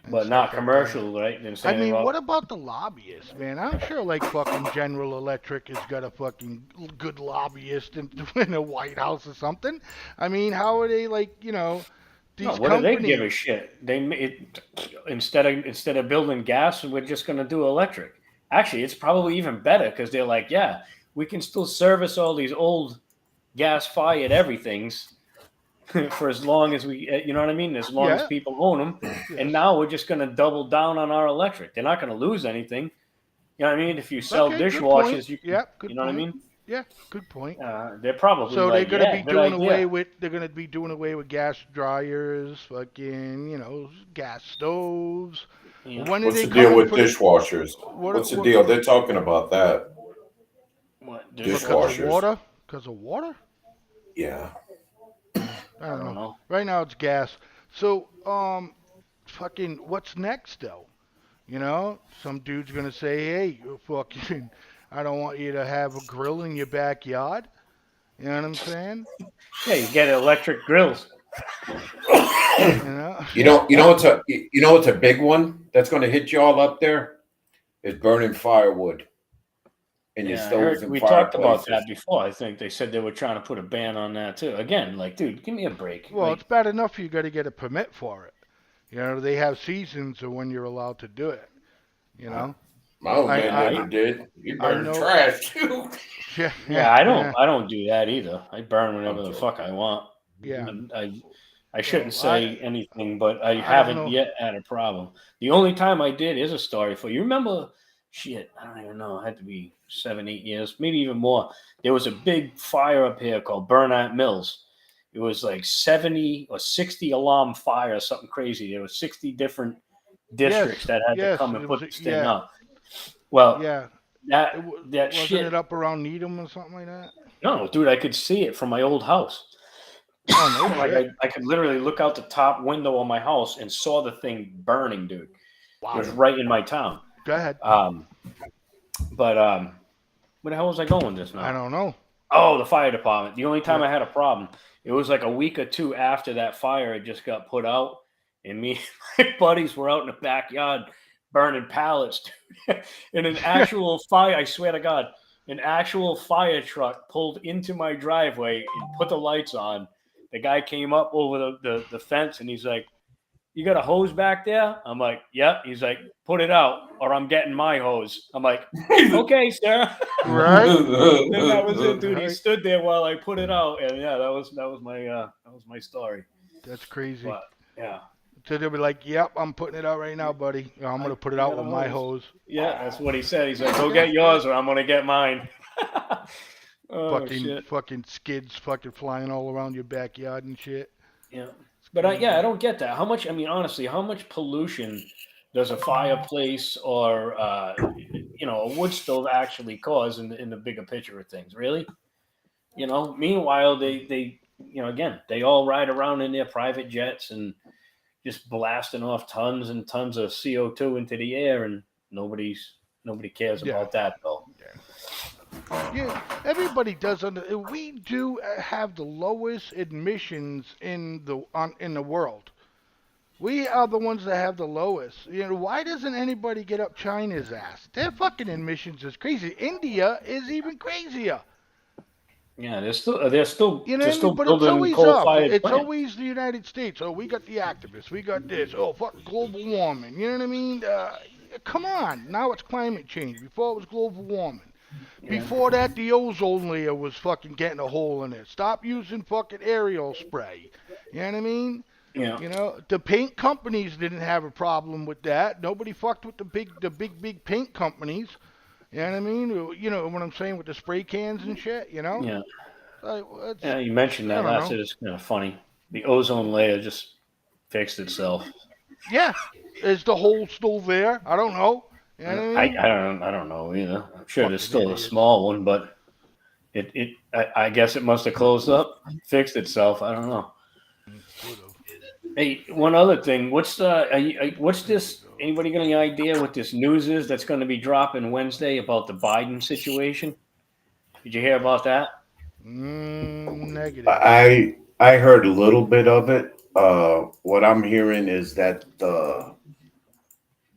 and But stuff not like that. commercial, right? Didn't say I anything mean, about. what about the lobbyists, man? I'm sure like fucking General Electric has got a fucking good lobbyist in the White House or something. I mean, how are they like, No, these what do they give a companies? shit? Instead of building gas, we're just going to do electric. Actually, it's probably even better because they're like, yeah, we can still service all these old gas-fired everythings for as long as we, you know what I mean? As long as Yeah. people own them. And Yes. now we're just going to double down on our electric. They're not going to lose anything. You know what I mean? If you sell Okay, good point. dishwashers, you Yeah, you good know what I point. mean? Yeah, good point. They're probably So they're like, gonna yeah, be good doing away idea. with gas dryers, fucking, gas stoves. Yeah. When are What's they the deal coming with for the dishwashers? What's the deal? They're talking about that. What because of Dishwashers. water? Because of water? Yeah. I don't know. Right now it's gas. So, fucking, what's next though? Some dude's gonna say, "Hey, you fucking, I don't want you to have a grill in your backyard." You know what I'm saying? Yeah, you get electric grills. You know what's a big one that's going to hit you all up there is burning firewood in your Yeah, I stoves heard and we talked about fireplaces. that before. I think they said they were trying to put a ban on that too. Again, like, dude, give me a break. Well, Like, it's bad enough you got to get a permit for it. They have seasons of when you're allowed to do it. My old man I never did. He I burned know. trash too. yeah, I don't do that either. I burn whatever the fuck I want. Yeah. I shouldn't So say anything, but I I don't haven't know. yet had a problem. The only time I did is a story for you. Remember, shit, I don't even know. It had to be 7, 8 years, maybe even more. There was a big fire up here called Burnout Mills. It was like 70 or 60 alarm fire, something crazy. There were 60 different districts that had to come and it put was. this thing out. Well, Yeah. that Wasn't shit. it up around Needham or something like that? No, dude, I could see it from my old house. Oh, no Like shit. I could literally look out the top window of my house and saw the thing burning, dude. Wow. It was right in my town. Go ahead. But where the hell was I going just now? I don't know. Oh, the fire department. The only time I had a problem, it was like a week or two after that fire had just got put out, and me and my buddies were out in the backyard burning pallets. And an actual fire, I swear to God, an actual fire truck pulled into my driveway and put the lights on. The guy came up over the fence, and he's like, "You got a hose back there?" I'm like, "Yep." He's like, "Put it out, or I'm getting my hose." I'm like, "Okay, sir." Right. Then that was it, dude. He Right. stood there while I put it out, and yeah, that was my story. That's crazy. But yeah, So they'll be like, "Yep, I'm putting it out right now, buddy. I'm gonna put it out with my hose." yeah, that's what he said. He's like, "Go get yours, or I'm gonna get mine." Oh, shit. Fucking skids, fucking flying all around your backyard and shit. Yeah, but I don't get that. How much? I mean, honestly, how much pollution does a fireplace or a wood stove actually cause in the bigger picture of things? Really? Meanwhile, they again, they all ride around in their private jets and just blasting off tons and tons of CO2 into the air, and nobody cares about that though. Yeah, everybody does. We do have the lowest emissions in the world. We are the ones that have the lowest. Why doesn't anybody get up China's ass? Their fucking emissions is crazy. India is even crazier. Yeah, they're still You know what I mean? But it's building always up. coal-fired It's plants. always the United States. Oh, we got the activists. We got this. Oh, fuck global warming. You know what I mean? Come on. Now it's climate change. Before it was global warming. Before that, the ozone layer was fucking getting a hole in it. Stop using fucking aerial spray. You know what I mean? Yeah. The paint companies didn't have a problem with that. Nobody fucked with the big paint companies. You know what I mean? You know what I'm saying with the spray cans and shit. Yeah. Like, Yeah, you mentioned that I don't last. know. It's kind of funny. The ozone layer just fixed itself. Yeah. Is the hole still there? I don't know. You know what I mean? I don't know either. I'm sure there's Fucking still idiots. a small one, but I guess it must have closed up, fixed itself. I don't know. Hey, one other thing. What's this? Anybody got any idea what this news is that's going to be dropping Wednesday about the Biden situation? Did you hear about that? Negative. I heard a little bit of it. What I'm hearing is that the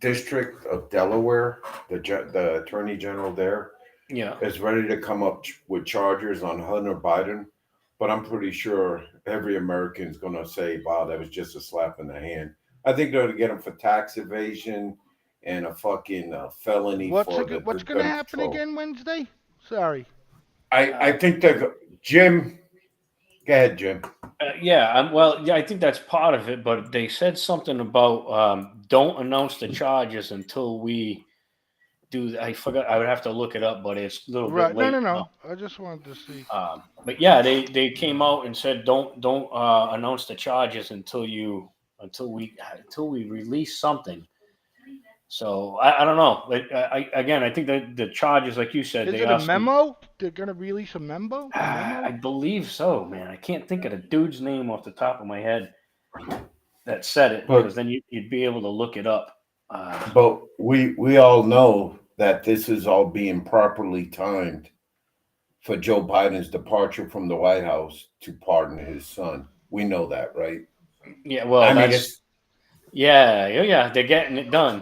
District of Delaware, the Attorney General there, is ready to come up with charges on Hunter Biden. But I'm pretty sure every American is going to say, "Wow, that was just a slap in the hand." I think they're going to get him for tax evasion and a fucking felony. What's for going to happen again Wednesday? Sorry. I think that Jim. Go ahead, Jim. I think that's part of it. But they said something about don't announce the charges until we do. I forgot. I would have to look it up, but it's a little bit late. No. I just wanted to see. But yeah, they came out and said don't announce the charges until we release something. So I don't know. But I think that the charges, like you said, Is it a memo? They're gonna release a memo? I believe so, man. I can't think of the dude's name off the top of my head that said it, because then you'd be able to look it up. But we all know that this is all being properly timed for Joe Biden's departure from the White House to pardon his son. We know that, right? Yeah, well, they're getting it done.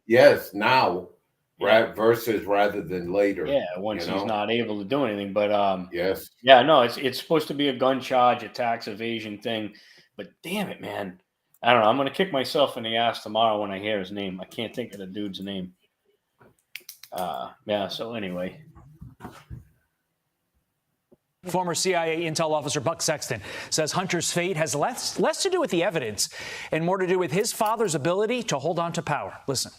Yes, now, right? Versus rather than later. Yeah, once he's not able to do anything. But yes, no, it's supposed to be a gun charge, a tax evasion thing. But damn it, man, I don't know. I'm gonna kick myself in the ass tomorrow when I hear his name. I can't think of the dude's name. So anyway. Former CIA intel officer Buck Sexton says Hunter's fate has less to do with the evidence and more to do with his father's ability to hold on to power. Listen.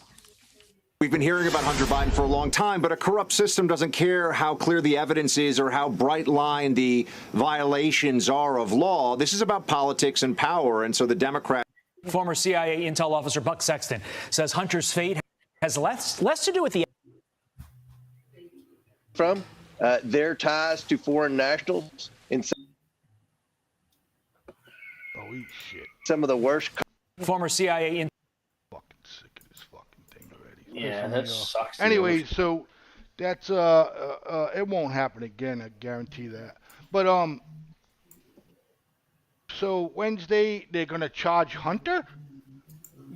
We've been hearing about Hunter Biden for a long time, but a corrupt system doesn't care how clear the evidence is or how bright line the violations are of law. This is about politics and power, and so the Democrats. Former CIA intel officer Buck Sexton says Hunter's fate has less to do with the from, their ties to foreign nationals in some of the worst. Former CIA. Yeah, Pissing that me off. sucks. Anyway, so that's it won't happen again. I guarantee that. But so Wednesday they're gonna charge Hunter.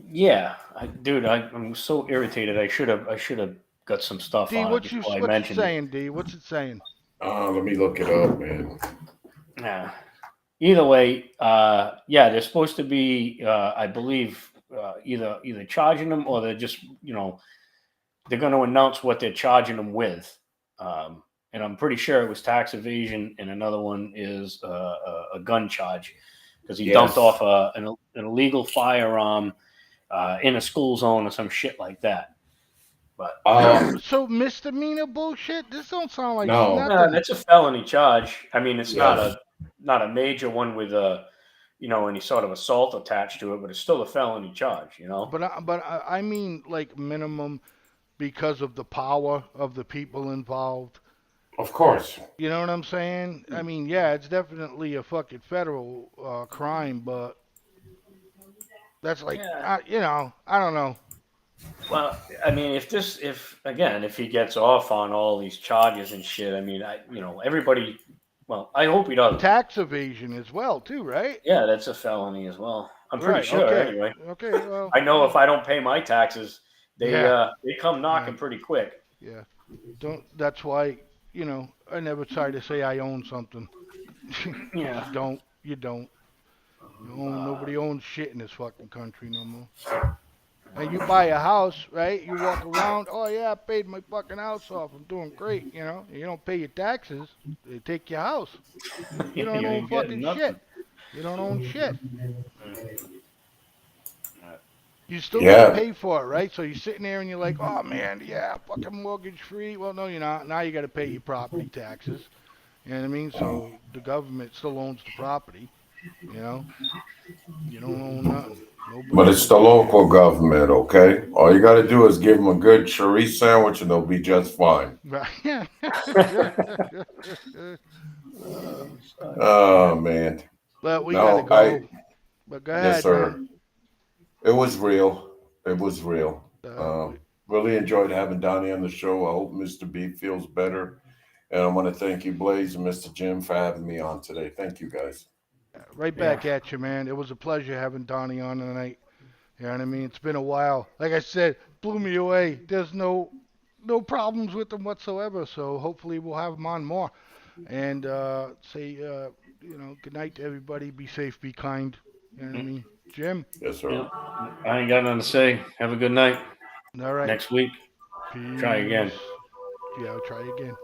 Yeah, dude, I'm so irritated. I should have got some stuff D, on it what's it before I mentioned it. saying? D, what's it saying? Let me look it up, man. Yeah. Either way, yeah, they're supposed to be, I believe, either charging them or they're just, they're going to announce what they're charging them with. And I'm pretty sure it was tax evasion, and another one is a gun charge because he dumped off an illegal firearm in a school zone or some shit like that. But so misdemeanor bullshit. This don't sound like no, nothing. that's a felony charge. I mean, it's not a major one with any sort of assault attached to it, but it's still a felony charge. But I mean like minimum because of the power of the people involved. Of course. You know what I'm saying? I mean, yeah, it's definitely a fucking federal crime, but that's like, I don't know. Well, I mean, if he gets off on all these charges and shit, I mean, everybody. Well, I hope he doesn't. Tax evasion as well, too, right? Yeah, that's a felony as well. I'm pretty Right, sure. okay. Anyway. Okay. Well, I know if I don't pay my taxes, they come knocking pretty quick. Yeah. That's why I never try to say I own something. Yeah. You don't. Nobody owns shit in this fucking country no more. And you buy a house, right? You walk around, oh yeah, I paid my fucking house off. I'm doing great, You don't pay your taxes, they take your house. You don't own fucking shit. You don't own shit. You still gotta pay for it, right? So you're sitting there and you're like, oh man, yeah, fucking mortgage free. Well, no, you're not. Now you gotta pay your property taxes. You know what I mean? So the government still owns the property. You don't own nothing. But it's the local government, okay? All you got to do is give them a good chorizo sandwich and they'll be just fine. Right. Oh, man. But we got to go. But go ahead, yes, sir. man. It was real. It was real. Really enjoyed having Donnie on the show. I hope Mr. B feels better. And I want to thank you, Blaze, and Mr. Jim, for having me on today. Thank you, guys. Right back at you, man. It was a pleasure having Donnie on tonight. You know what I mean? It's been a while. Like I said, blew me away. There's no problems with him whatsoever. So hopefully we'll have him on more. And say, good night to everybody. Be safe, be kind. You know what I mean? Jim? Yes, sir. Yeah. I ain't got nothing to say. Have a good night. All right. Next week. Peace. Try again. Yeah, I'll try again.